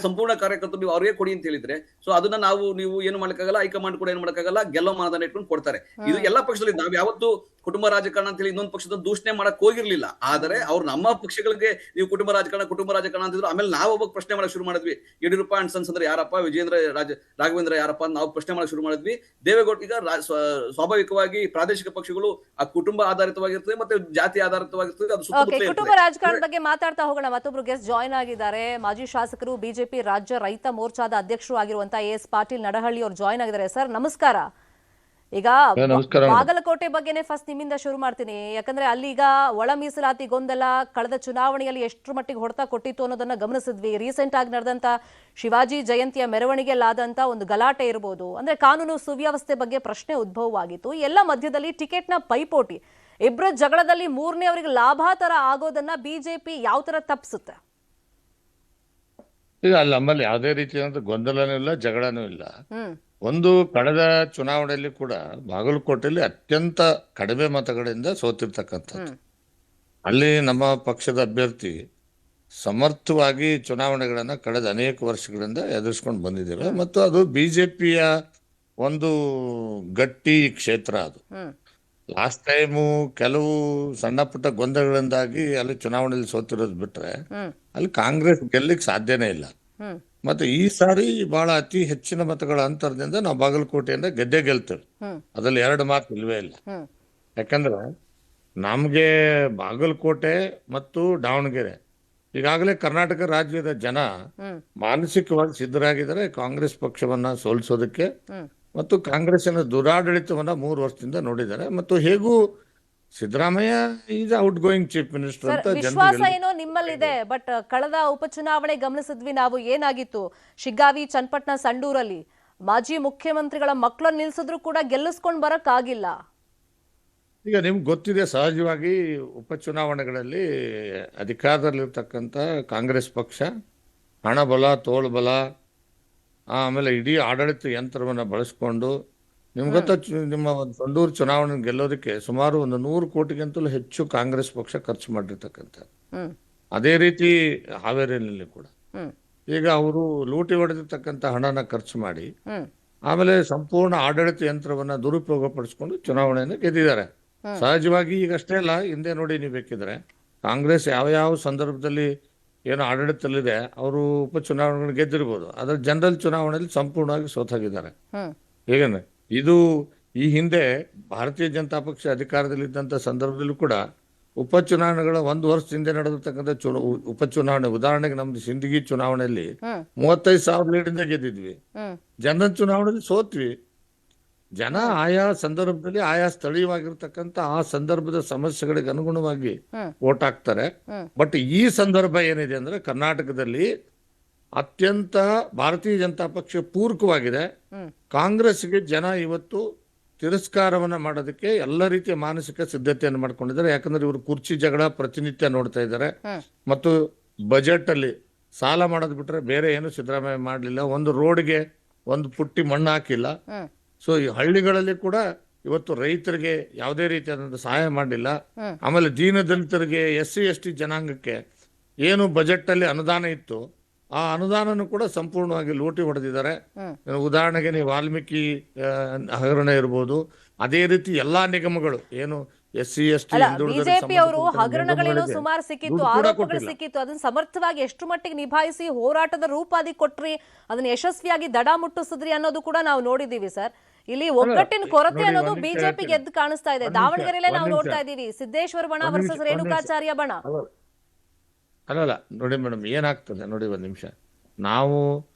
ಸಂಪೂರ್ಣ ಕಾರ್ಯಕರ್ತರು ನೀವು ಅವರಿಗೆ ಕೊಡಿ ಅಂತ ಹೇಳಿದ್ರೆ, ಸೊ ಅದನ್ನ ನೀವು ಏನು ಮಾಡಕ್ಕಾಗಲ್ಲ, ಹೈಕಮಾಂಡ್ ಕೂಡ ಏನು ಮಾಡಕ್ಕಾಗಲ್ಲ, ಗೆಲ್ಲೋ ಮಾನದಂಡ ಇಟ್ಕೊಂಡು ಕೊಡ್ತಾರೆ. ಇದು ಎಲ್ಲಾ ಪಕ್ಷದಲ್ಲಿ. ನಾವು ಯಾವತ್ತು ಕುಟುಂಬ ರಾಜಕಾರಣ ಅಂತ ಹೇಳಿ ಇನ್ನೊಂದು ಪಕ್ಷದ ದೂಷಣೆ ಮಾಡಕ್ ಹೋಗಿರ್ಲಿಲ್ಲ. ಆದ್ರೆ ಅವ್ರು ನಮ್ಮ ಪಕ್ಷಗಳಿಗೆ ನೀವು ಕುಟುಂಬ ರಾಜಕಾರಣ ಅಂತಿದ್ರು. ಆಮೇಲೆ ನಾವು ಒಬ್ಬ ಪ್ರಶ್ನೆ ಮಾಡಕ್ ಶುರು ಮಾಡಿದ್ವಿ. ಯಡಿಯೂರಪ್ಪ ಅಂಡ್ ಸನ್ಸ್ ಅಂದ್ರೆ ಯಾರಪ್ಪ, ರಾಘವೇಂದ್ರ ಯಾರಪ್ಪ ಅಂತ ನಾವು ಪ್ರಶ್ನೆ ಮಾಡಕ್ ಶುರು ಮಾಡಿದ್ವಿ. ದೇವೇಗೌಡ ಈಗ ಸ್ವಾಭಾವಿಕವಾಗಿ ಪ್ರಾದೇಶಿಕ ಪಕ್ಷಗಳು ಆ ಕುಟುಂಬ ಆಧಾರಿತವಾಗಿರ್ತದೆ ಮತ್ತೆ ಜಾತಿ ಆಧಾರಿತವಾಗಿರ್ತದೆ. ಅದು ಕುಟುಂಬ ರಾಜಕಾರಣ ಬಗ್ಗೆ ಮಾತಾಡ್ತಾ ಹೋಗೋಣ. ಮತ್ತೊಬ್ರು ಗೆಸ್ಟ್ ಜಾಯ್ನ್ ಆಗಿದ್ದಾರೆ. ಮಾಜಿ ಶಾಸಕರು, ಬಿಜೆಪಿ ರಾಜ್ಯ ರೈತ ಮೋರ್ಚಾದ ಅಧ್ಯಕ್ಷರು ಆಗಿರುವಂತಹ AS ಪಾಟೀಲ್ ನಡಹಳ್ಳಿ ಅವರು ಜಾಯ್ನ್ ಆಗಿದ್ದಾರೆ. ಸರ್ ನಮಸ್ಕಾರ. ಈಗ ಬಾಗಲಕೋಟೆ ಬಗ್ಗೆನೆ ಫಸ್ಟ್ ನಿಮ್ಮಿಂದ ಶುರು ಮಾಡ್ತೀನಿ. ಯಾಕಂದ್ರೆ ಅಲ್ಲಿ ಈಗ ಒಳ ಮೀಸಲಾತಿ ಗೊಂದಲ ಕಳೆದ ಚುನಾವಣೆಯಲ್ಲಿ ಎಷ್ಟರ ಮಟ್ಟಿಗೆ ಹೊಡೆತ ಕೊಟ್ಟಿತ್ತು ಅನ್ನೋದನ್ನ ಗಮನಿಸಿದ್ವಿ. ರೀಸೆಂಟ್ ಆಗಿ ನಡೆದಂತ ಶಿವಾಜಿ ಜಯಂತಿಯ ಮೆರವಣಿಗೆಯಲ್ಲಾದಂತ ಒಂದು ಗಲಾಟೆ ಇರಬಹುದು, ಅಂದ್ರೆ ಕಾನೂನು ಸುವ್ಯವಸ್ಥೆ ಬಗ್ಗೆ ಪ್ರಶ್ನೆ ಉದ್ಭವವಾಗಿತ್ತು. ಎಲ್ಲ ಮಧ್ಯದಲ್ಲಿ ಟಿಕೆಟ್ನ ಪೈಪೋಟಿ, ಇಬ್ಬರ ಜಗಳದಲ್ಲಿ ಮೂರನೇ ಅವರಿಗೆ ಲಾಭ ತರ ಆಗೋದನ್ನ ಬಿಜೆಪಿ ಯಾವ ತರ ತಪ್ಪಿಸುತ್ತೆ? ಈಗ ಅಲ್ಲಿ ನಮ್ಮಲ್ಲಿ ಯಾವುದೇ ರೀತಿಯಾದಂತ ಗೊಂದಲನೂ ಇಲ್ಲ, ಜಗಳನೂ ಇಲ್ಲ. ಒಂದು, ಕಳೆದ ಚುನಾವಣೆಯಲ್ಲಿ ಕೂಡ ಬಾಗಲಕೋಟೆಯಲ್ಲಿ ಅತ್ಯಂತ ಕಡಿಮೆ ಮತಗಳಿಂದ ಸೋತಿರ್ತಕ್ಕಂಥದ್ದು. ಅಲ್ಲಿ ನಮ್ಮ ಪಕ್ಷದ ಅಭ್ಯರ್ಥಿ ಸಮರ್ಥವಾಗಿ ಚುನಾವಣೆಗಳನ್ನ ಕಳೆದ ಅನೇಕ ವರ್ಷಗಳಿಂದ ಎದುರಿಸ್ಕೊಂಡು ಬಂದಿದ್ದಾರೆ. ಮತ್ತು ಅದು ಬಿಜೆಪಿಯ ಒಂದು ಗಟ್ಟಿ ಕ್ಷೇತ್ರ. ಅದು ಲಾಸ್ಟ್ ಟೈಮು ಕೆಲವು ಸಣ್ಣ ಪುಟ್ಟ ಗೊಂದಲಗಳಿಂದಾಗಿ ಅಲ್ಲಿ ಚುನಾವಣೆಯಲ್ಲಿ ಸೋತಿರೋದು ಬಿಟ್ರೆ ಅಲ್ಲಿ ಕಾಂಗ್ರೆಸ್ ಗೆಲ್ಲಿಕ್ ಸಾಧ್ಯನೇ ಇಲ್ಲ. ಮತ್ತೆ ಈ ಸಾರಿ ಬಹಳ ಅತಿ ಹೆಚ್ಚಿನ ಮತಗಳ ಅಂತರದಿಂದ ನಾವು ಬಾಗಲಕೋಟೆಯಿಂದ ಗೆಲ್ತೇವೆ, ಅದ್ರಲ್ಲಿ 2 ಮಾತು ಇಲ್ವೇ ಇಲ್ಲ. ಯಾಕಂದ್ರೆ ನಮ್ಗೆ ಬಾಗಲಕೋಟೆ ಮತ್ತು ದಾವಣಗೆರೆ ಈಗಾಗಲೇ ಕರ್ನಾಟಕ ರಾಜ್ಯದ ಜನ ಮಾನಸಿಕವಾಗಿ ಸಿದ್ಧರಾಗಿದ್ದಾರೆ ಕಾಂಗ್ರೆಸ್ ಪಕ್ಷವನ್ನ ಸೋಲಿಸೋದಕ್ಕೆ. ಮತ್ತು ಕಾಂಗ್ರೆಸ್ಸಿನ ದುರಾಡಳಿತವನ್ನ 3 ವರ್ಷದಿಂದ ನೋಡಿದ್ದಾರೆ. ಮತ್ತು ಹೇಗೂ Siddaramaiah is out going chief minister ಅಂತ ವಿಶ್ವಾಸ ಏನೋ ನಿಮ್ಮಲ್ಲಿದೆ. ಬಟ್ ಕಳೆದ ಉಪಚುನಾವಣೆ ಗಮನಿಸಿದ್ವಿ ನಾವು, ಏನಾಗಿತ್ತು ಶಿಗ್ಗಾವಿ, ಚನ್ನಪಟ್ಟಣ, ಸಂಡೂರಲ್ಲಿ ಮಾಜಿ ಮುಖ್ಯಮಂತ್ರಿಗಳ ಮಕ್ಕಳನ್ನ ನಿಲ್ಸಿದ್ರು ಕೂಡ ಗೆಲ್ಲಿಸ್ಕೊಂಡ್ ಬರಕ್ ಆಗಿಲ್ಲ. ಈಗ ನಿಮ್ಗೆ ಗೊತ್ತಿದೆ, ಸಹಜವಾಗಿ ಉಪಚುನಾವಣೆಗಳಲ್ಲಿ ಅಧಿಕಾರದಲ್ಲಿರ್ತಕ್ಕಂಥ ಕಾಂಗ್ರೆಸ್ ಪಕ್ಷ ಹಣಬಲ, ತೋಳ್ಬಲ ಆಮೇಲೆ ಇಡೀ ಆಡಳಿತ ಯಂತ್ರವನ್ನ ಬಳಸ್ಕೊಂಡು ನಿಮ್ಗೆ ಗೊತ್ತಾ, ನಿಮ್ಮ ಒಂದು ಸಂಡೂರು ಚುನಾವಣೆ ಗೆಲ್ಲೋದಕ್ಕೆ ಸುಮಾರು ಒಂದು 100 ಕೋಟಿಗಿಂತಲೂ ಹೆಚ್ಚು ಕಾಂಗ್ರೆಸ್ ಪಕ್ಷ ಖರ್ಚು ಮಾಡಿರ್ತಕ್ಕಂಥ. ಹ್ಮ್ ಅದೇ ರೀತಿ ಹಾವೇರಿಯಲ್ಲಿ ಕೂಡ ಹ್ಮ್ ಈಗ ಅವರು ಲೂಟಿ ಹೊಡೆದಿರ್ತಕ್ಕಂಥ ಹಣನ ಖರ್ಚು ಮಾಡಿ ಹ್ಮ್ ಆಮೇಲೆ ಸಂಪೂರ್ಣ ಆಡಳಿತ ಯಂತ್ರವನ್ನ ದುರುಪಯೋಗ ಪಡಿಸ್ಕೊಂಡು ಚುನಾವಣೆಯನ್ನು ಗೆದ್ದಿದ್ದಾರೆ. ಸಹಜವಾಗಿ ಈಗಷ್ಟೇ ಅಲ್ಲ, ಹಿಂದೆ ನೋಡಿ ನೀವು ಬೇಕಿದ್ರೆ ಕಾಂಗ್ರೆಸ್ ಯಾವ ಯಾವ ಸಂದರ್ಭದಲ್ಲಿ ಏನು ಆಡಳಿತದಲ್ಲಿದೆ ಅವರು ಉಪಚುನಾವಣೆಗಳು ಗೆದ್ದಿರ್ಬೋದು, ಆದ್ರೆ ಜನರಲ್ ಚುನಾವಣೆಯಲ್ಲಿ ಸಂಪೂರ್ಣವಾಗಿ ಸೋತಾಗಿದ್ದಾರೆ. ಹ್ಮ್ ಹೇಗಂದ್ರೆ ಇದು ಈ ಹಿಂದೆ ಭಾರತೀಯ ಜನತಾ ಪಕ್ಷ ಅಧಿಕಾರದಲ್ಲಿದ್ದಂಥ ಸಂದರ್ಭದಲ್ಲೂ ಕೂಡ ಉಪಚುನಾವಣೆಗಳ 1 ವರ್ಷದ ಹಿಂದೆ ನಡೆದಿರ್ತಕ್ಕಂಥ ಉಪಚುನಾವಣೆ, ಉದಾಹರಣೆಗೆ ನಮ್ದು ಸಿಂದಗಿ ಚುನಾವಣೆಯಲ್ಲಿ 35,000 ಲೀಡಿಂದ ಗೆದ್ದಿದ್ವಿ. ಹ್ಮ್ ಜನರಲ್ ಚುನಾವಣೆಯಲ್ಲಿ ಸೋತ್ವಿ. ಜನ ಆಯಾ ಸಂದರ್ಭದಲ್ಲಿ ಆಯಾ ಸ್ಥಳೀಯವಾಗಿರ್ತಕ್ಕಂಥ ಆ ಸಂದರ್ಭದ ಸಮಸ್ಯೆಗಳಿಗೆ ಅನುಗುಣವಾಗಿ ವೋಟ್ ಹಾಕ್ತಾರೆ. ಬಟ್ ಈ ಸಂದರ್ಭ ಏನಿದೆ ಅಂದ್ರೆ ಕರ್ನಾಟಕದಲ್ಲಿ ಅತ್ಯಂತ ಭಾರತೀಯ ಜನತಾ ಪಕ್ಷ ಪೂರಕವಾಗಿದೆ. ಕಾಂಗ್ರೆಸ್ಗೆ ಜನ ಇವತ್ತು ತಿರಸ್ಕಾರವನ್ನ ಮಾಡೋದಕ್ಕೆ ಎಲ್ಲ ರೀತಿಯ ಮಾನಸಿಕ ಸಿದ್ಧತೆಯನ್ನು ಮಾಡ್ಕೊಂಡಿದ್ದಾರೆ. ಯಾಕಂದ್ರೆ ಇವರು ಕುರ್ಚಿ ಜಗಳ ಪ್ರತಿನಿತ್ಯ ನೋಡ್ತಾ ಇದ್ದಾರೆ. ಮತ್ತು ಬಜೆಟ್ ಅಲ್ಲಿ ಸಾಲ ಮಾಡೋದ್ ಬಿಟ್ರೆ ಬೇರೆ ಏನು ಸಿದ್ದರಾಮಯ್ಯ ಮಾಡಲಿಲ್ಲ. ಒಂದು ರೋಡ್ಗೆ ಒಂದು ಪುಟ್ಟಿ ಮಣ್ಣು ಹಾಕಿಲ್ಲ. ಸೊ ಈ ಹಳ್ಳಿಗಳಲ್ಲಿ ಕೂಡ ಇವತ್ತು ರೈತರಿಗೆ ಯಾವುದೇ ರೀತಿಯಾದಂಥ ಸಹಾಯ ಮಾಡಲಿಲ್ಲ. ಆಮೇಲೆ ದೀನದಲಿತರಿಗೆ, SC ST ಜನಾಂಗಕ್ಕೆ ಏನು ಬಜೆಟ್ ಅಲ್ಲಿ ಅನುದಾನ ಇತ್ತು ಆ ಅನುದಾನನೂ ಕೂಡ ಸಂಪೂರ್ಣವಾಗಿ ಲೂಟಿ ಹೊಡೆದಿದ್ದಾರೆ. ಉದಾಹರಣೆಗೆ ನೀವು ವಾಲ್ಮೀಕಿ ಹಗರಣ ಇರ್ಬೋದು, ಅದೇ ರೀತಿ ಎಲ್ಲಾ ನಿಗಮಗಳು ಏನು SC ST ಬಿಜೆಪಿ ಅವರು ಹಗರಣಗಳೇನೋ ಸುಮಾರು ಸಿಕ್ಕಿತ್ತು, ಆರೋಪಗಳು ಸಿಕ್ಕಿತ್ತು, ಅದನ್ನ ಸಮರ್ಥವಾಗಿ ಎಷ್ಟು ಮಟ್ಟಿಗೆ ನಿಭಾಯಿಸಿ ಹೋರಾಟದ ರೂಪಾದಿ ಕೊಟ್ರಿ, ಅದನ್ನ ಯಶಸ್ವಿಯಾಗಿ ದಡ ಮುಟ್ಟಿಸಿದ್ರಿ ಅನ್ನೋದು ಕೂಡ ನಾವು ನೋಡಿದೀವಿ ಸರ್. ಇಲ್ಲಿ ಒಗ್ಗಟ್ಟಿನ ಕೊರತೆ ಅನ್ನೋದು ಬಿಜೆಪಿಗೆ ಎದ್ದು ಕಾಣಿಸ್ತಾ ಇದೆ. ದಾವಣಗೆರೆಯಲ್ಲೇ ನಾವು ನೋಡ್ತಾ ಇದೀವಿ, ಸಿದ್ದೇಶ್ವರ ಬಣ ವರ್ಸಸ್ ರೇಣುಕಾಚಾರ್ಯ ಬಣ. ಅಲ್ಲಲ್ಲ ನೋಡಿ ಮೇಡಮ್, ಏನಾಗ್ತದೆ ನೋಡಿ, ಒಂದ್ ನಿಮಿಷ. ನಾವು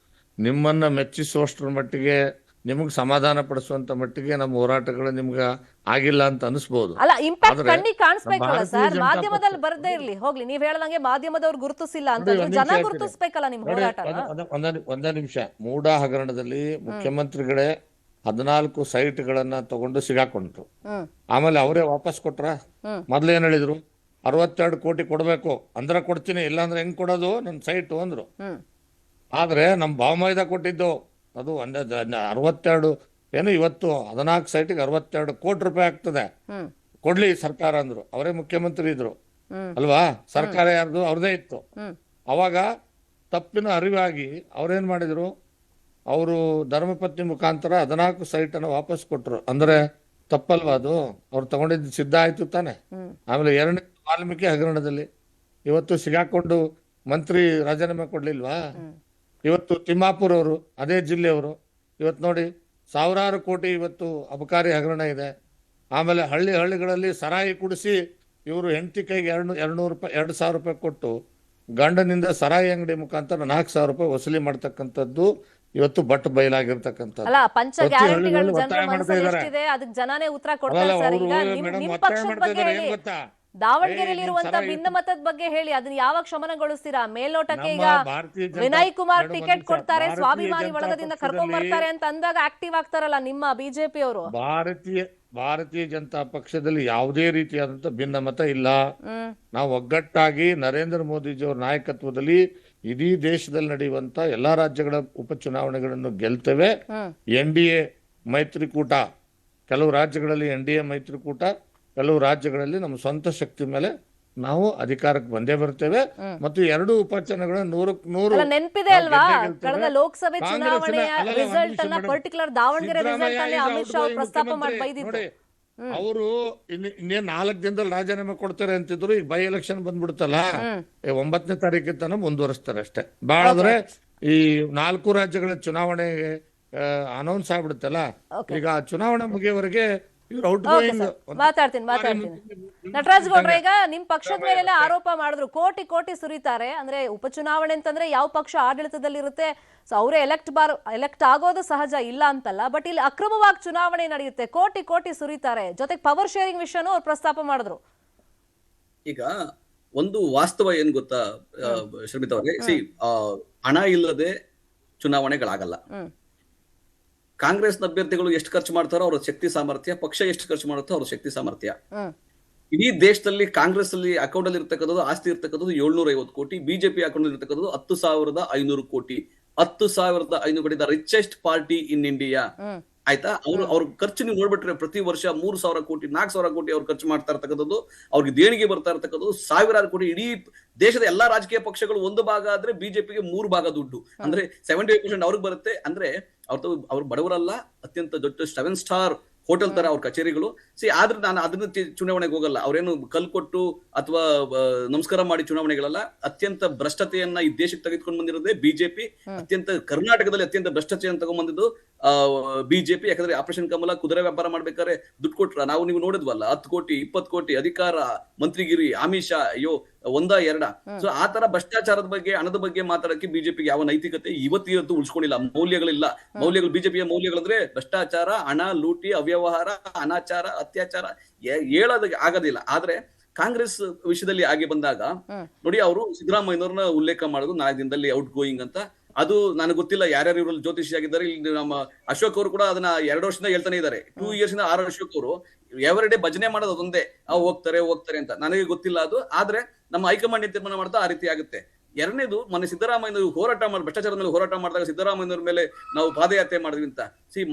ನಿಮ್ಮನ್ನ ಮೆಚ್ಚಿಸುವಷ್ಟರ ಮಟ್ಟಿಗೆ, ನಿಮಗ್ ಸಮಾಧಾನ ಪಡಿಸುವಂತ ಮಟ್ಟಿಗೆ ನಮ್ಮ ಹೋರಾಟಗಳು ನಿಮ್ಗ ಆಗಿಲ್ಲ ಅಂತ ಅನಿಸ್ಬೋದು. ಅಲ್ಲ, ಇಂಪ್ಯಾಕ್ಟ್ ಕಣ್ಣಿಗೆ ಕಾಣಿಸ್ಬೇಕಲ್ಲ ಸರ್. ಮಾಧ್ಯಮದಲ್ಲಿ ಬರದೇ ಇರ್ಲಿ, ಹೋಗ್ಲಿ, ನೀವ್ ಹೇಳ್ದಂಗೆ ಮಾಧ್ಯಮದವ್ರು ಗುರುತಿಸಿಲ್ಲ ಅಂತ ಜನ ಗುರುತಿಸ್ಬೇಕಲ್ಲ ನಿಮ್ ಹೋರಾಟ. ಒಂದೇ ನಿಮಿಷ. ಮೂಡ ಹಗರಣದಲ್ಲಿ ಮುಖ್ಯಮಂತ್ರಿಗಳೇ 14 ಸೈಟ್ಗಳನ್ನ ತಗೊಂಡು ಸಿಗಾಕೊಂಡ್ರು. ಆಮೇಲೆ ಅವರೇ ವಾಪಸ್ ಕೊಟ್ರ. ಮೊದ್ಲು ಏನ್ ಹೇಳಿದ್ರು, 62 ಕೋಟಿ ಕೊಡ್ಬೇಕು ಅಂದ್ರೆ ಕೊಡ್ತೀನಿ, ಇಲ್ಲಾಂದ್ರೆ ಹೆಂಗ್ ಕೊಡೋದು ನನ್ನ ಸೈಟ್ ಅಂದ್ರು. ಆದ್ರೆ ನಮ್ ಭಾವಮೈದ ಕೊಟ್ಟಿದ್ದು ಅದು 62 ಏನು, ಇವತ್ತು 14 ಸೈಟಿಗೆ 62 ಕೋಟಿ ರೂಪಾಯಿ ಆಗ್ತದೆ, ಕೊಡ್ಲಿ ಸರ್ಕಾರ ಅಂದ್ರು. ಅವರೇ ಮುಖ್ಯಮಂತ್ರಿ ಇದ್ರು ಅಲ್ವಾ, ಸರ್ಕಾರ ಯಾರ್ದು, ಅವ್ರದೇ ಇತ್ತು. ಅವಾಗ ತಪ್ಪಿನ ಅರಿವಾಗಿ ಅವ್ರೇನ್ ಮಾಡಿದ್ರು, ಅವರು ಧರ್ಮಪತ್ನಿ ಮುಖಾಂತರ 14 ಸೈಟ್ ಅನ್ನು ವಾಪಸ್ ಕೊಟ್ರು. ಅಂದ್ರೆ ತಪ್ಪಲ್ವಾ ಅದು? ಅವ್ರು ತಗೊಂಡಿದ್ದು ಸಿದ್ಧ ಆಯ್ತು ತಾನೆ. ಆಮೇಲೆ 2ನೇ ವಾಲ್ಮೀಕಿ ಹಗರಣದಲ್ಲಿ ಇವತ್ತು ಸಿಗಾಕೊಂಡು ಮಂತ್ರಿ ರಾಜೀನಾಮೆ ಕೊಡ್ಲಿಲ್ವಾ? ಇವತ್ತು ತಿಮ್ಮಾಪುರ್ ಅವರು, ಅದೇ ಜಿಲ್ಲೆಯವರು, ಇವತ್ತು ನೋಡಿ ಸಾವಿರಾರು ಕೋಟಿ ಇವತ್ತು ಅಬಕಾರಿ ಹಗರಣ ಇದೆ. ಆಮೇಲೆ ಹಳ್ಳಿಗಳಲ್ಲಿ ಸರಾಯಿ ಕುಡಿಸಿ ಇವರು ಹೆಂಡತಿ ಕೈಗೆ 200 ರೂಪಾಯಿ ಕೊಟ್ಟು ಗಂಡನಿಂದ ಸರಾಯಿ ಅಂಗಡಿ ಮುಖಾಂತರ 4,000 ರೂಪಾಯಿ ವಸೂಲಿ ಮಾಡ್ತಕ್ಕಂಥದ್ದು ಇವತ್ತು ಬಟ್ ಬಯಲಾಗಿರ್ತಕ್ಕಂಥದ್ದು. ಅಲ್ಲ, ಪಂಚ ಗ್ಯಾರಂಟಿಗಳು ಜನರ ಮನಸ್ಸಲ್ಲಿ ಎಷ್ಟಿದೆ ಅದಕ್ಕೆ ಜನನೇ ಉತ್ತರ ಕೊಡ್ತಾರೆ ಸರ್. ಈಗ ನಿಮ್ ಪಕ್ಷದ ಬಗ್ಗೆ ಹೇಳಿ, ದಾವಣಗೆರೆಯಲ್ಲಿ ಇರುವಂತ ಭಿನ್ನಮತದ ಬಗ್ಗೆ ಹೇಳಿ, ಅದನ್ನ ಯಾವಾಗ ಶಮನಗೊಳಿಸ್ತೀರಾ? ಮೇಲ್ನೋಟಕ್ಕೆ ಈಗ ವಿನಯ್ ಕುಮಾರ್ ಟಿಕೆಟ್ ಕೊಡ್ತಾರೆ, ಸ್ವಾಭಿಮಾನಿ ಬಳಗದಿಂದ ಕರ್ಕೊಂಡ್ ಬರ್ತಾರೆ ಅಂತ ಅಂದಾಗ ಆಕ್ಟಿವ್ ಆಗ್ತಾರಲ್ಲ ನಿಮ್ಮ ಬಿಜೆಪಿ ಅವರು. ಭಾರತೀಯ ಜನತಾ ಪಕ್ಷದಲ್ಲಿ ಯಾವುದೇ ರೀತಿಯಾದಂತ ಭಿನ್ನಮತ ಇಲ್ಲ. ನಾವು ಒಗ್ಗಟ್ಟಾಗಿ ನರೇಂದ್ರ ಮೋದಿಜಿಯವರ ನಾಯಕತ್ವದಲ್ಲಿ ಇಡೀ ದೇಶದಲ್ಲಿ ನಡೆಯುವಂತ ಎಲ್ಲಾ ರಾಜ್ಯಗಳ ಉಪಚುನಾವಣೆಗಳನ್ನು ಗೆಲ್ತೇವೆ. NDA ಮೈತ್ರಿಕೂಟ, ಕೆಲವು ರಾಜ್ಯಗಳಲ್ಲಿ NDA ಮೈತ್ರಿಕೂಟ, ಕೆಲವು ರಾಜ್ಯಗಳಲ್ಲಿ ನಮ್ಮ ಸ್ವಂತ ಶಕ್ತಿ ಮೇಲೆ ನಾವು ಅಧಿಕಾರಕ್ಕೆ ಬಂದೇ ಬರ್ತೇವೆ. ಮತ್ತು 2 ಉಪಚುನಾವಣೆಗಳು 100 ನೆನಪಿದೆ ಅಲ್ವಾ, ಕಳೆದ ಲೋಕಸಭೆ ಚುನಾವಣೆಯ ರಿಸಲ್ಟ್ ಅನ್ನ, ಪರ್ಟಿಕ್ಯುಲರ್ ದಾವಣಗೆರೆ ರಿಸಲ್ಟ್ ಅನ್ನ ಅಮಿತ್ ಶಾ ಪ್ರಸ್ತಾಪ ಮಾಡಿ ಬೈದಿದ್ರು. ಅವರು ಇನ್ನೇನ್ 4 ದಿನದಲ್ಲಿ ರಾಜೀನಾಮೆ ಕೊಡ್ತಾರೆ ಅಂತಿದ್ರು. ಈಗ ಬೈ ಎಲೆಕ್ಷನ್ ಬಂದ್ಬಿಡ್ತಲ್ಲ, 9ನೇ ತಾರೀಕಿನ ತನಕ ಮುಂದುವರಿಸ್ತಾರೆ ಅಷ್ಟೇ. ಬಾಳಂದ್ರೆ ಈ 4 ರಾಜ್ಯಗಳ ಚುನಾವಣೆ ಅನೌನ್ಸ್ ಆಗ್ಬಿಡುತ್ತಲ್ಲ, ಈಗ ಚುನಾವಣೆ ಮುಗಿಯವರೆಗೆ ಮಾತಾಡ್ತೀನಿ. ನಟರಾಜ್ ಗೌಡ್ರೆ, ಈಗ ನಿಮ್ ಪಕ್ಷದ ಮೇಲೆಲ್ಲ ಆರೋಪ ಮಾಡಿದ್ರು, ಕೋಟಿ ಸುರಿತಾರೆ. ಅಂದ್ರೆ ಉಪಚುನಾವಣೆ ಅಂತಂದ್ರೆ ಯಾವ ಪಕ್ಷ ಆಡಳಿತದಲ್ಲಿರುತ್ತೆ, ಸೊ ಅವರೇ ಎಲೆಕ್ಟ್ ಆಗೋದು ಸಹಜ, ಇಲ್ಲ ಅಂತಲ್ಲ. ಬಟ್ ಇಲ್ಲಿ ಅಕ್ರಮವಾಗಿ ಚುನಾವಣೆ ನಡೆಯುತ್ತೆ, ಕೋಟಿ ಸುರಿತಾರೆ. ಜೊತೆಗೆ ಪವರ್ ಶೇರಿಂಗ್ ವಿಷಯನೂ ಅವ್ರು ಪ್ರಸ್ತಾಪ ಮಾಡಿದ್ರು. ಈಗ ಒಂದು ವಾಸ್ತವ ಏನ್ ಗೊತ್ತಾ ಶ್ರಮಿತಾ ಅವರೇ, ಹಣ ಇಲ್ಲದೆ ಚುನಾವಣೆಗಳಾಗಲ್ಲ. ಕಾಂಗ್ರೆಸ್ನ ಅಭ್ಯರ್ಥಿಗಳು ಎಷ್ಟು ಖರ್ಚು ಮಾಡ್ತಾರೋ ಅವ್ರ ಶಕ್ತಿ ಸಾಮರ್ಥ್ಯ, ಪಕ್ಷ ಎಷ್ಟು ಖರ್ಚು ಮಾಡುತ್ತೋ ಅವ್ರ ಶಕ್ತಿ ಸಾಮರ್ಥ್ಯ. ಇಡೀ ದೇಶದಲ್ಲಿ ಕಾಂಗ್ರೆಸ್ ಅಲ್ಲಿ ಅಕೌಂಟ್ ಅಲ್ಲಿ ಇರ್ತಕ್ಕಂಥದ್ದು ಆಸ್ತಿ ಇರ್ತಕ್ಕಂಥದ್ದು 750 ಕೋಟಿ, ಬಿಜೆಪಿ ಅಕೌಂಟ್ ಅಲ್ಲಿ ಇರ್ತಕ್ಕಂಥದ್ದು 10,500 ಕೋಟಿ 10,500 ಕೋಟಿ, the richest party in India. ಆಯ್ತಾ? ಅವ್ರ ಖರ್ಚು ನೀವು ನೋಡ್ಬಿಟ್ರೆ ಪ್ರತಿ ವರ್ಷ 3,000 ಕೋಟಿ 4,000 ಕೋಟಿ ಅವ್ರು ಖರ್ಚು ಮಾಡ್ತಾ ಇರ್ತಕ್ಕಂಥದ್ದು, ಅವ್ರಿಗೆ ದೇಣಿಗೆ ಬರ್ತಾ ಇರ್ತಕ್ಕಂಥದ್ದು ಸಾವಿರಾರು ಕೋಟಿ. ಇಡೀ ದೇಶದ ಎಲ್ಲಾ ರಾಜಕೀಯ ಪಕ್ಷಗಳು ಒಂದು ಭಾಗ ಆದ್ರೆ ಬಿಜೆಪಿಗೆ 3 ಭಾಗ ದುಡ್ಡು, ಅಂದ್ರೆ 75% ಅವ್ರಿಗೆ ಬರುತ್ತೆ. ಅಂದ್ರೆ ಅವ್ರು ಬಡವರಲ್ಲ, ಅತ್ಯಂತ ದೊಡ್ಡ 7 ಸ್ಟಾರ್ ಹೋಟೆಲ್ ತರ ಅವ್ರ ಕಚೇರಿಗಳು. ಆದ್ರೆ ನಾನು ಅದನ್ನ ಚುನಾವಣೆಗೆ ಹೋಗಲ್ಲ. ಅವ್ರೇನು ಕಲ್ ಕೊಟ್ಟು ಅಥವಾ ನಮಸ್ಕಾರ ಮಾಡಿ ಚುನಾವಣೆಗಳಲ್ಲ. ಅತ್ಯಂತ ಭ್ರಷ್ಟತೆಯನ್ನ ಈ ದೇಶಕ್ಕೆ ತೆಗೆದುಕೊಂಡು ಬಂದಿರೋದೇ ಬಿಜೆಪಿ. ಕರ್ನಾಟಕದಲ್ಲಿ ಅತ್ಯಂತ ಭ್ರಷ್ಟತೆಯನ್ನು ತಗೊಂಡ್ಬಂದಿದ್ದು ಬಿಜೆಪಿ. ಯಾಕಂದ್ರೆ ಆಪರೇಷನ್ ಕಮಲ ಕುದುರೆ ವ್ಯಾಪಾರ ಮಾಡ್ಬೇಕಾದ್ರೆ ದುಡ್ಡು ಕೊಟ್ರ ನೀವು ನೋಡಿದ್ವಲ್ಲ, 10 ಕೋಟಿ 20 ಕೋಟಿ ಅಧಿಕಾರ, ಮಂತ್ರಿಗಿರಿ, ಆಮಿಷ, ಅಯ್ಯೋ ಒಂದ ಎರಡ. ಸೊ ಆ ತರ ಭ್ರಷ್ಟಾಚಾರದ ಬಗ್ಗೆ, ಹಣದ ಬಗ್ಗೆ ಮಾತಾಡಕ್ಕೆ ಬಿಜೆಪಿಗೆ ಯಾವ ನೈತಿಕತೆ ಇವತ್ತು ಉಳಿಸ್ಕೊಂಡಿಲ್ಲ. ಮೌಲ್ಯಗಳಿಲ್ಲ. ಮೌಲ್ಯಗಳು, ಬಿಜೆಪಿಯ ಮೌಲ್ಯಗಳಂದ್ರೆ ಭ್ರಷ್ಟಾಚಾರ, ಹಣ ಲೂಟಿ, ಅವ್ಯವಹಾರ, ಅನಾಚಾರ, ಅತ್ಯಾಚಾರ ಹೇಳೋದಕ್ಕೆ ಆಗೋದಿಲ್ಲ. ಆದ್ರೆ ಕಾಂಗ್ರೆಸ್ ವಿಷಯದಲ್ಲಿ ಆಗಿ ಬಂದಾಗ ನೋಡಿ, ಅವರು ಸಿದ್ದರಾಮಯ್ಯನವ್ರನ್ನ ಉಲ್ಲೇಖ ಮಾಡೋದು 4 ದಿನದಲ್ಲಿ ಔಟ್ ಗೋಯಿಂಗ್ ಅಂತ. ಅದು ನನಗೆ ಗೊತ್ತಿಲ್ಲ ಯಾರ್ಯಾರು ಇವರಲ್ಲಿ ಜ್ಯೋತಿಷಿ ಆಗಿದ್ದಾರೆ. ಇಲ್ಲಿ ನಮ್ಮ ಅಶೋಕ್ ಅವರು ಕೂಡ ಅದನ್ನ 2 ವರ್ಷದಿಂದ ಹೇಳ್ತಾನೆ ಇದ್ದಾರೆ. 2 ಇಯರ್ಸ್ ಇಂದ ಆರ್ ಅಶೋಕ್ ಅವರು ಎವರಿ ಡೇ ಭಜನೆ ಮಾಡೋದು ಅದೊಂದೇ, ಹೋಗ್ತಾರೆ ಅಂತ. ನನಗೆ ಗೊತ್ತಿಲ್ಲ ಅದು. ಆದ್ರೆ ನಮ್ಮ ಹೈಕಮಾಂಡ್ ತೀರ್ಮಾನ ಮಾಡ್ತಾ ಆ ರೀತಿ ಆಗುತ್ತೆ. ಎರಡನೇದು, ಮೊನ್ನೆ ಸಿದ್ದರಾಮಯ್ಯನವರು ಭ್ರಷ್ಟಾಚಾರದ ಮೇಲೆ ಹೋರಾಟ ಮಾಡಿದಾಗ ಸಿದ್ದರಾಮಯ್ಯನವ್ರ ಮೇಲೆ ನಾವು ಪಾದಯಾತ್ರೆ ಮಾಡಿದ್ವಿ ಅಂತ.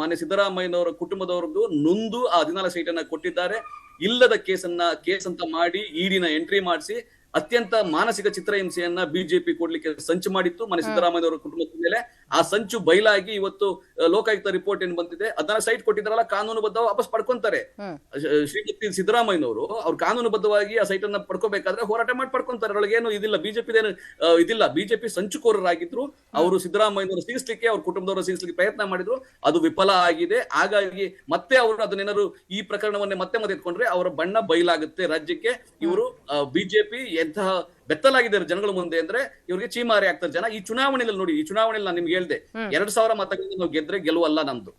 ಮಾನ್ಯ ಸಿದ್ದರಾಮಯ್ಯನವರ ಕುಟುಂಬದವ್ರದ್ದು ನೊಂದು ಆ 14 ಸೀಟನ್ನ ಕೊಟ್ಟಿದ್ದಾರೆ. ಇಲ್ಲದ ಕೇಸ್ ಅಂತ ಮಾಡಿ ಇಡಿನ ಎಂಟ್ರಿ ಮಾಡಿಸಿ ಅತ್ಯಂತ ಮಾನಸಿಕ ಚಿತ್ರಹಿಂಸೆಯನ್ನ ಬಿಜೆಪಿ ಕೊಡ್ಲಿಕ್ಕೆ ಸಂಚು ಮಾಡಿತ್ತು ಮನೆ ಸಿದ್ದರಾಮಯ್ಯನವರ ಕುಟುಂಬದ ಮೇಲೆ. ಆ ಸಂಚು ಬಯಲಾಗಿ ಇವತ್ತು ಲೋಕಾಯುಕ್ತ ರಿಪೋರ್ಟ್ ಏನ್ ಬಂದಿದೆ, ಅದನ್ನ ಸೈಟ್ ಕೊಟ್ಟಿದ್ದಾರಲ್ಲ, ಕಾನೂನುಬದ್ಧ ವಾಪಸ್ ಪಡ್ಕೊಂತಾರೆ. ಶ್ರೀಮತಿ ಸಿದ್ದರಾಮಯ್ಯನವರು ಅವ್ರು ಕಾನೂನುಬದ್ಧವಾಗಿ ಆ ಸೈಟ್ ಅನ್ನ ಪಡ್ಕೋಬೇಕಾದ್ರೆ ಹೋರಾಟ ಮಾಡಿ ಪಡ್ಕೊಂತಾರೆ. ಅದರೊಳಗೇನು ಇದಿಲ್ಲ, ಬಿಜೆಪಿದೇನು ಇದಿಲ್ಲ. ಬಿಜೆಪಿ ಸಂಚುಕೋರರಾಗಿದ್ರು. ಅವರು ಸಿದ್ದರಾಮಯ್ಯನವರು ಸಿಗಿಸ್ಲಿಕ್ಕೆ, ಅವ್ರ ಕುಟುಂಬದವರು ಸಿಗಿಸ್ಲಿಕ್ಕೆ ಪ್ರಯತ್ನ ಮಾಡಿದ್ರು, ಅದು ವಿಫಲ ಆಗಿದೆ. ಹಾಗಾಗಿ ಮತ್ತೆ ಅವರು ಅದನ್ನೇನಾದ್ರು ಈ ಪ್ರಕರಣವನ್ನೇ ಮತ್ತೆ ಎತ್ಕೊಂಡ್ರೆ ಅವರ ಬಣ್ಣ ಬಯಲಾಗುತ್ತೆ ರಾಜ್ಯಕ್ಕೆ. ಇವರು ಬಿಜೆಪಿ ಎಂತಹ ಬೆತ್ತಲಾಗಿದ್ದಾರೆ ಜನಗಳ ಮುಂದೆ ಅಂದ್ರೆ ಇವ್ರಿಗೆ ಚೀಮಾರಿ ಆಗ್ತಾರೆ ಜನ. ಈ ಚುನಾವಣೆಯಲ್ಲಿ ನೋಡಿ, ಈ ಚುನಾವಣೆಯಲ್ಲಿ ನಾನು ನಿಮ್ಗೆ ಹೇಳ್ದೆ, 2,000 ಮತಗಳಿಂದ ನಾವು ಗೆದ್ರೆ ಗೆಲುವಲ್ಲ ನಮ್ದು.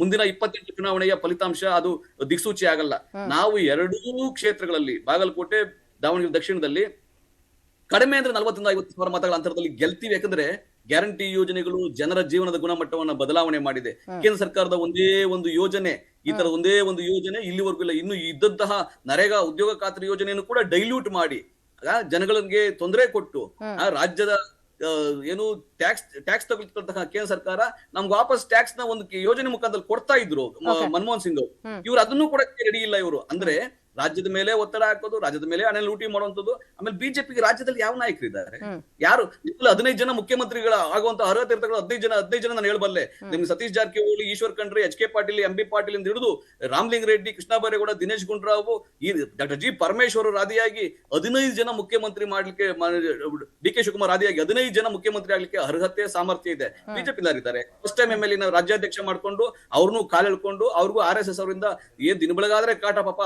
ಮುಂದಿನ 28 ಚುನಾವಣೆಯ ಫಲಿತಾಂಶ ಅದು ದಿಕ್ಸೂಚಿ ಆಗಲ್ಲ. ನಾವು 2 ಕ್ಷೇತ್ರಗಳಲ್ಲಿ, ಬಾಗಲಕೋಟೆ, ದಾವಣಗೆರೆ ದಕ್ಷಿಣದಲ್ಲಿ ಕಡಿಮೆ ಅಂದ್ರೆ 40,000-50,000 ಮತಗಳ ಅಂತರದಲ್ಲಿ ಗೆಲ್ತೀವಿ. ಯಾಕಂದ್ರೆ ಗ್ಯಾರಂಟಿ ಯೋಜನೆಗಳು ಜನರ ಜೀವನದ ಗುಣಮಟ್ಟವನ್ನ ಬದಲಾವಣೆ ಮಾಡಿದೆ. ಕೇಂದ್ರ ಸರ್ಕಾರದ ಒಂದೇ ಒಂದು ಯೋಜನೆ, ಈ ತರ ಒಂದೇ ಒಂದು ಯೋಜನೆ ಇಲ್ಲಿವರೆಗೂ ಇಲ್ಲ. ಇನ್ನು ಇದ್ದಂತಹ ನರೇಗಾ ಉದ್ಯೋಗ ಖಾತ್ರಿ ಯೋಜನೆಯನ್ನು ಕೂಡ ಡೈಲ್ಯೂಟ್ ಮಾಡಿ ಜನಗಳಿಗೆ ತೊಂದರೆ ಕೊಟ್ಟು ರಾಜ್ಯದ ಏನು ಟ್ಯಾಕ್ಸ್ ತಗೊಳ್ತಕ್ಕಂತಹ ಕೇಂದ್ರ ಸರ್ಕಾರ ನಮ್ಗೆ ವಾಪಸ್ ಟ್ಯಾಕ್ಸ್ ನ ಒಂದು ಯೋಜನೆ ಮುಖಾಂತರ ಕೊಡ್ತಾ ಇದ್ರು ಮನಮೋಹನ್ ಸಿಂಗ್. ಇವ್ರು ಅದನ್ನು ಕೂಡ ರೆಡಿ ಇಲ್ಲ. ಇವರು ಅಂದ್ರೆ ರಾಜ್ಯದ ಮೇಲೆ ಒತ್ತಡ ಹಾಕೋದು, ರಾಜ್ಯದ ಮೇಲೆ ಹಣ ಲೂಟಿ ಮಾಡುವಂತದ್ದು. ಆಮೇಲೆ ಬಿಜೆಪಿಗೆ ರಾಜ್ಯದಲ್ಲಿ ಯಾವ ನಾಯಕರಿದ್ದಾರೆ? ಯಾರು? 15 ಜನ ಮುಖ್ಯಮಂತ್ರಿಗಳ ಆಗುವಂತ ಅರ್ಹತೆ ಇರ್ತಕ್ಕಂಥ 15 ಜನ ನಾನು ಹೇಳಬಲ್ಲೆ. ನಿಮ್ಗೆ ಸತೀಶ್ ಜಾರಕಿಹೊಳಿ, ಈಶ್ವರ್ ಖಂಡ್ರೆ, HK ಪಾಟೀಲ್, MB ಪಾಟೀಲ್ ಇಂದ ಹಿಡಿದು ರಾಮಲಿಂಗ ರೆಡ್ಡಿ, ಕೃಷ್ಣ ಬೈರೇಗೌಡ, ದಿನೇಶ್ ಗುಂಡೂರಾವ್, ಈ ಡಾಕ್ಟರ್ G ಪರಮೇಶ್ವರ್ ಆದಿಯಾಗಿ 15 ಜನ ಮುಖ್ಯಮಂತ್ರಿ ಮಾಡ್ಲಿಕ್ಕೆ, DK ಶಿವಕುಮಾರ್ ಆದಿಯಾಗಿ 15 ಜನ ಮುಖ್ಯಮಂತ್ರಿ ಆಗ್ಲಿಕ್ಕೆ ಅರ್ಹತೆ, ಸಾಮರ್ಥ್ಯ ಇದೆ. ಬಿಜೆಪಿ ಇದ್ದಾರೆ. ಫಸ್ಟ್ ಟೈಮ್ MLA ರಾಜ್ಯಾಧ್ಯಕ್ಷ ಮಾಡ್ಕೊಂಡು ಅವ್ರನ್ನು ಕಾಲೆಳ್ಕೊಂಡು, ಅವ್ರಿಗೂ RSS ಅವರಿಂದ ಏನ್ ದಿನ ಬೆಳಗಾದ್ರೆ ಕಾಟ ಪಾಪ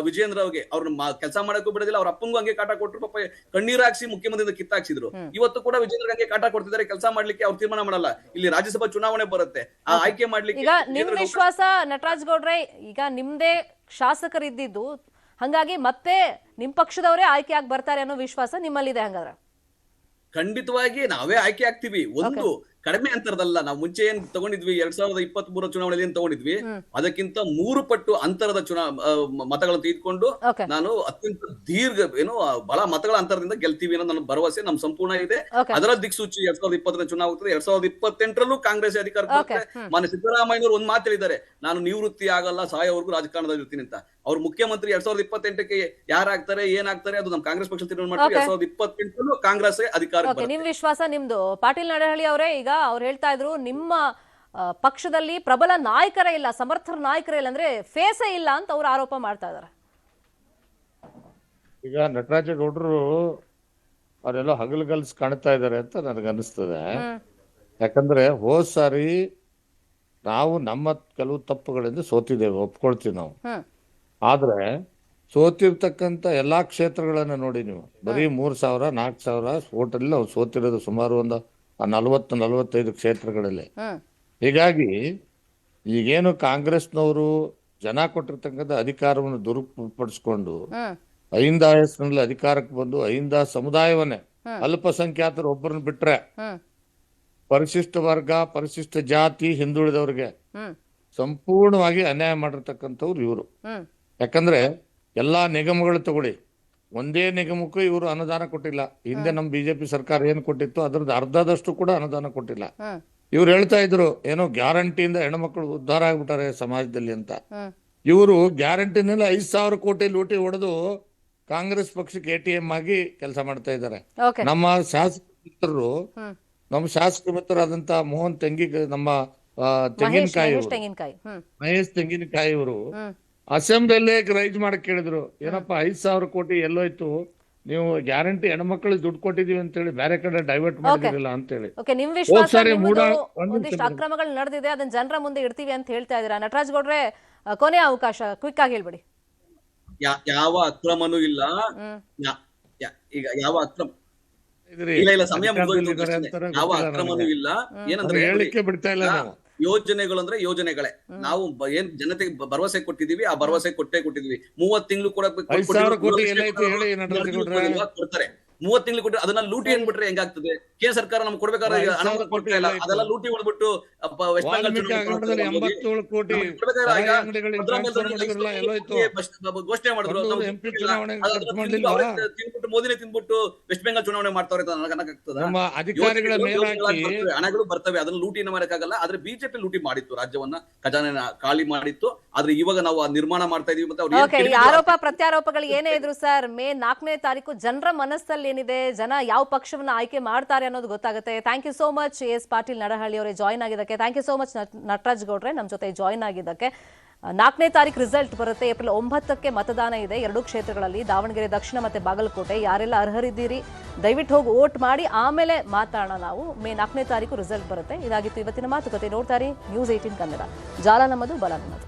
ವಿಜಯೇಂದ್ರ ಅವ್ರಿಗೆ, ಅವ್ರನ್ನ ಕೆಲಸ ಮಾಡಕ್ಕೂ ಬಿಡೋದಿಲ್ಲ. ಅವ್ರ ಅಪ್ಪಂಗೂ ಹಂಗೆ ಕಾಟ ಕೊಟ್ಟರು, ಪಾಪ ಕಣ್ಣೀರ್ ಹಾಕ್ಸಿ ಮುಖ್ಯಮಂತ್ರಿಯಿಂದ ಕಿತ್ತಾಕ್ಸಿದ್ರು. ಇವತ್ತು ಕೂಡ ವಿಜಯೇಂದ್ರ ಹಂಗೆ ಕಾಟ ಕೊಡ್ತಿದ್ದಾರೆ. ಕೆಲಸ ಮಾಡ್ಲಿಕ್ಕೆ ಅವ್ರು ತೀರ್ಮಾನ ಮಾಡಲ್ಲ. ಇಲ್ಲಿ ರಾಜ್ಯಸಭಾ ಚುನಾವಣೆ ಬರುತ್ತೆ, ಆ ಆಯ್ಕೆ ಮಾಡ್ಲಿಕ್ಕೆ. ಈಗ ನಿಮ್ ವಿಶ್ವಾಸ ನಟರಾಜ್ ಗೌಡ್ರೆ, ಈಗ ನಿಮ್ದೇ ಶಾಸಕರಿದ್ದು, ಹಂಗಾಗಿ ಮತ್ತೆ ನಿಮ್ ಪಕ್ಷದವರೇ ಆಯ್ಕೆ ಆಗಿ ಬರ್ತಾರೆ ಅನ್ನೋ ವಿಶ್ವಾಸ ನಿಮ್ಮಲ್ಲಿದೆ ಹಂಗಾದ್ರೆ? ಖಂಡಿತವಾಗಿ ನಾವೇ ಆಯ್ಕೆ ಆಗ್ತೀವಿ. ಒಂದು ಕಡಿಮೆ ಅಂತರದಲ್ಲ. ನಾವು ಮುಂಚೆ ಏನ್ ತಗೊಂಡಿದ್ವಿ 2023 ಚುನಾವಣೆಯಲ್ಲಿ ಏನ್ ತಗೊಂಡಿದ್ವಿ, ಅದಕ್ಕಿಂತ 3 ಪಟ್ಟು ಅಂತರದ ಮತಗಳನ್ನು ತೆಗೆದುಕೊಂಡು ನಾನು ಅತ್ಯಂತ ಬಹಳ ಮತಗಳ ಅಂತರದಿಂದ ಗೆಲ್ತೀವಿ ಅನ್ನೋ ನನ್ನ ಭರವಸೆ ನಮ್ ಸಂಪೂರ್ಣ ಇದೆ. ಅದರ ದಿಕ್ಸೂಚಿ 2020 ಚುನಾವಣೆ ಆಗ್ತದೆ. 2028ರಲ್ಲೂ ಕಾಂಗ್ರೆಸ್ ಅಧಿಕಾರ ಬರುತ್ತೆ. ಮಾನ್ಯ ಸಿದ್ದರಾಮಯ್ಯನವರು ಒಂದ್ ಮಾತು ಹೇಳಿದ್ದಾರೆ, ನಾನು ನಿವೃತ್ತಿ ಆಗಲ್ಲ, ಸಾಯೋವರೆಗೂ ರಾಜಕಾರಣದಲ್ಲಿ ಇರ್ತೀನಿ ಅಂತ. ಅವ್ರು ಮುಖ್ಯಮಂತ್ರಿ 2028ಕ್ಕೆ ಯಾರಾಗ್ತಾರೆ, ಏನಾಗ್ತಾರೆ ಅದು ನಮ್ ಕಾಂಗ್ರೆಸ್ ಪಕ್ಷ ತೀರ್ಮಾನ ಮಾಡ್ತೀವಿ. 2028ರಲ್ಲೂ ಕಾಂಗ್ರೆಸ್ ಅಧಿಕಾರ. ನಿಮ್ ವಿಶ್ವಾಸ ನಿಮ್ದು. ಪಾಟೀಲ್ ನಡಹಳ್ಳಿ ಅವರೇ, ಈಗ ಅವ್ರು ಹೇಳ್ತಾ ಇದ್ರು ನಿಮ್ಮ ಪಕ್ಷದಲ್ಲಿ ಪ್ರಬಲ ನಾಯಕರೇ ಇಲ್ಲ, ಸಮರ್ಥ ನಾಯಕರೇ ಇಲ್ಲ, ಅಂದ್ರೆ ಫೇಸೇ ಇಲ್ಲ ಅಂತ ಅವ್ರು ಆರೋಪ ಮಾಡ್ತಾ ಇದಾರೆ. ಈಗ ನಟರಾಜೇಗೌಡರು ಅವರೆಲ್ಲ ಹಗಲುಗಲ್ಸ್ ಕಾಣ್ತಾ ಇದಾರೆ ಅಂತ ನನಗೆ ಅನಿಸ್ತದೆ. ಯಾಕಂದ್ರೆ ಹೋದ್ ಸಾರಿ ನಾವು ನಮ್ಮ ಕೆಲವು ತಪ್ಪುಗಳಿಂದ ಸೋತಿದ್ದೇವೆ, ಒಪ್ಕೊಳ್ತೀವಿ ನಾವು. ಆದ್ರೆ ಸೋತಿರ್ತಕ್ಕಂಥ ಎಲ್ಲಾ ಕ್ಷೇತ್ರಗಳನ್ನ ನೋಡಿ ನೀವು, ಬರೀ 3,000 4,000 ಓಟಲ್ಲಿ ಅವ್ರು ಸೋತಿರೋದು ಸುಮಾರು ಒಂದು 40-45 ಕ್ಷೇತ್ರಗಳಲ್ಲಿ. ಹೀಗಾಗಿ ಈಗೇನು ಕಾಂಗ್ರೆಸ್ನವರು ಜನ ಕೊಟ್ಟಿರ್ತಕ್ಕಂಥ ಅಧಿಕಾರವನ್ನು ದುರುಪಡಿಸ್ಕೊಂಡು 5 ಆಯಸ್ಸಿನಲ್ಲಿ ಅಧಿಕಾರಕ್ಕೆ ಬಂದು 5 ಸಮುದಾಯವನ್ನೇ, ಅಲ್ಪಸಂಖ್ಯಾತರು ಒಬ್ಬರನ್ನ ಬಿಟ್ರೆ ಪರಿಶಿಷ್ಟ ವರ್ಗ, ಪರಿಶಿಷ್ಟ ಜಾತಿ, ಹಿಂದುಳಿದವ್ರಿಗೆ ಸಂಪೂರ್ಣವಾಗಿ ಅನ್ಯಾಯ ಮಾಡಿರ್ತಕ್ಕಂಥವ್ರು ಇವರು. ಯಾಕಂದ್ರೆ ಎಲ್ಲಾ ನಿಗಮಗಳು ತಗೊಳ್ಳಿ, ಒಂದೇ ನಿಗಮಕ್ಕೂ ಇವರು ಅನುದಾನ ಕೊಟ್ಟಿಲ್ಲ. ಹಿಂದೆ ನಮ್ಮ ಬಿಜೆಪಿ ಸರ್ಕಾರ ಏನ್ ಕೊಟ್ಟಿತ್ತು ಅದ್ರದ್ದು ಅರ್ಧದಷ್ಟು ಕೂಡ ಅನುದಾನ ಕೊಟ್ಟಿಲ್ಲ. ಇವ್ರು ಹೇಳ್ತಾ ಇದ್ರು ಏನೋ ಗ್ಯಾರಂಟಿಯಿಂದ ಹೆಣ್ಮಕ್ಳು ಉದ್ಧಾರ ಆಗ್ಬಿಟ್ಟಾರೆ ಸಮಾಜದಲ್ಲಿ ಅಂತ. ಇವರು ಗ್ಯಾರಂಟಿನಲ್ಲಿ 5,000 ಕೋಟಿ ಲೂಟಿ ಹೊಡೆದು ಕಾಂಗ್ರೆಸ್ ಪಕ್ಷಕ್ಕೆ ATM ಆಗಿ ಕೆಲಸ ಮಾಡ್ತಾ ಇದ್ದಾರೆ. ಓಕೆ ನಮ್ಮ ಶಾಸಕ ಮಿತ್ರರು, ನಮ್ಮ ಶಾಸಕ ಮಿತ್ರರಾದಂತ ಮೋಹನ್ ನಮ್ಮ ತೆಂಗಿನಕಾಯಿ ತೆಂಗಿನಕಾಯಿ ಮಹೇಶ್ ತೆಂಗಿನಕಾಯಿ ಇವರು ಅಸೆಂಬ್ಲಿಯಲ್ಲೇ ರೈಸ್ ಮಾಡಕ್ ಕೇಳಿದ್ರು, ಏನಪ್ಪಾ 5,000 ಕೋಟಿ ಎಲ್ಲೋಯ್ತು, ನೀವು ಗ್ಯಾರಂಟಿ ಹೆಣ್ಮಕ್ಳಿಗೆ ದುಡ್ಡು ಕೊಟ್ಟಿದೀವಿ ಅಂತ ಹೇಳಿ ಬೇರೆ ಕಡೆ ಡೈವರ್ಟ್ ಮಾಡಿದಿರಲ್ಲ ಅಂತ ಹೇಳಿ. ಓಕೆ, ನಿಮ್ ವಿಶ್ವಾಸ ಒಂದಿಷ್ಟು ಅಕ್ರಮಗಳು ನಡೆದಿದೆ, ಅದನ್ನ ಜನರ ಮುಂದೆ ಇಡ್ತೀವಿ ಅಂತ ಹೇಳ್ತಾ ಇದೀರಾ. ನಟರಾಜ್ ಗೌಡ್ರೆ, ಕೊನೆ ಅವಕಾಶ, ಕ್ವಿಕ್ ಆಗಿ ಹೇಳ್ಬಿಡಿ. ಯಾವ ಅಕ್ರಮನೂ ಇಲ್ಲ. ಈಗ ಯಾವ ಅಕ್ರಮ ಇಲ್ಲ, ಸಮಯ ಮುಗಿದೋಯ್ತು. ಯಾವ ಅಕ್ರಮನೂ ಇಲ್ಲ. ಏನಂದ್ರೆ ಹೇಳಿಕೆ ಬಿಡ್ತಾ ಇಲ್ಲ ನಾವು. ಯೋಜನೆಗಳು ಅಂದ್ರೆ ಯೋಜನೆಗಳೇ. ನಾವು ಏನ್ ಜನತೆಗೆ ಭರವಸೆ ಕೊಟ್ಟಿದೀವಿ, ಆ ಭರವಸೆ ಕೊಟ್ಟಿದೀವಿ. 30 ತಿಂಗಳು ಕೂಡ ಕೊಡ್ತಾರೆ. 30 ತಿಂಗಳು ಕೊಟ್ಟು ಅದನ್ನ ಲೂಟಿ ಅಂದ್ಬಿಟ್ರೆ ಹೆಂಗಾಗ್ತದೆ? ಕೇಂದ್ರ ಸರ್ಕಾರ ನಮ್ಗೆ ಕೊಡ್ಬೇಕಾದ್ರೆ ಅನುಮತಿ ಕೊಡ್ತಾ ಇಲ್ಲ, ಅದೆಲ್ಲ ಲೂಟಿ ಹೊಡ್ಬಿಟ್ಟು ವೆಸ್ಟ್ ಬೆಂಗಾಲ್ ಘೋಷಣೆ ಮಾಡಿದ್ರು. ತಿನ್ಬಿಟ್ಟು ಮೋದಿನೇ ತಿನ್ಬಿಟ್ಟು ವೆಸ್ಟ್ ಬೆಂಗಾಲ್ ಚುನಾವಣೆ ಮಾಡ್ತಾವ್ರೆ ಅನ್ನಕ್ಕಾಗ್ತದ? ಹಣಗಳು ಬರ್ತವೆ, ಅದನ್ನ ಲೂಟಿನ ಮಾಡಕ್ಕಾಗಲ್ಲ. ಆದ್ರೆ ಬಿಜೆಪಿ ಲೂಟಿ ಮಾಡಿತ್ತು, ರಾಜ್ಯವನ್ನ ಖಜಾನೆ ಖಾಲಿ ಮಾಡಿತ್ತು. ಆದ್ರೆ ಇವಾಗ ನಾವು ನಿರ್ಮಾಣ ಮಾಡ್ತಾ ಇದೀವಿ. ಮತ್ತೆ ಆರೋಪ ಪ್ರತ್ಯಾರೋಪಗಳು ಏನೇ ಇದ್ರು ಸರ್, ಮೇ 4ನೇ ತಾರೀಕು ಜನರ ಮನಸ್ಸಲ್ಲಿ ಏನಿದೆ, ಜನ ಯಾವ ಪಕ್ಷವನ್ನ ಆಯ್ಕೆ ಮಾಡ್ತಾರೆ ಅನ್ನೋದು ಗೊತ್ತಾಗುತ್ತೆ. Thank you so much S Patil Nadahalli ಅವರೇ ಜಾಯ್ನ್ ಆಗಿದ್ದಕ್ಕೆ. Thank you so much Nataraj ಗೌಡ್ರೆ ನಮ್ಮ ಜೊತೆ ಜಾಯ್ನ್ ಆಗಿದ್ದಕ್ಕೆ. 4ನೇ ತಾರೀಕು ರಿಸಲ್ಟ್ ಬರುತ್ತೆ. ಏಪ್ರಿಲ್ 9ಕ್ಕೆ ಮತದಾನ ಇದೆ 2 ಕ್ಷೇತ್ರಗಳಲ್ಲಿ, ದಾವಣಗೆರೆ ದಕ್ಷಿಣ ಮತ್ತೆ ಬಾಗಲಕೋಟೆ. ಯಾರೆಲ್ಲ ಅರ್ಹರಿದ್ದೀರಿ ದಯವಿಟ್ಟು ಹೋಗಿ ವೋಟ್ ಮಾಡಿ, ಆಮೇಲೆ ಮಾತಾಡೋಣ ನಾವು. ಮೇ 4ನೇ ತಾರೀಕು ರಿಸಲ್ಟ್ ಬರುತ್ತೆ. ಇದಾಗಿತ್ತು ಇವತ್ತಿನ ಮಾತುಕತೆ. ನೋಡ್ತಾರೆ ನ್ಯೂಸ್ 18 ಕನ್ನಡ. ಜಾಲ ನಮ್ಮದು, ಬಲ ನಮ್ಮದು.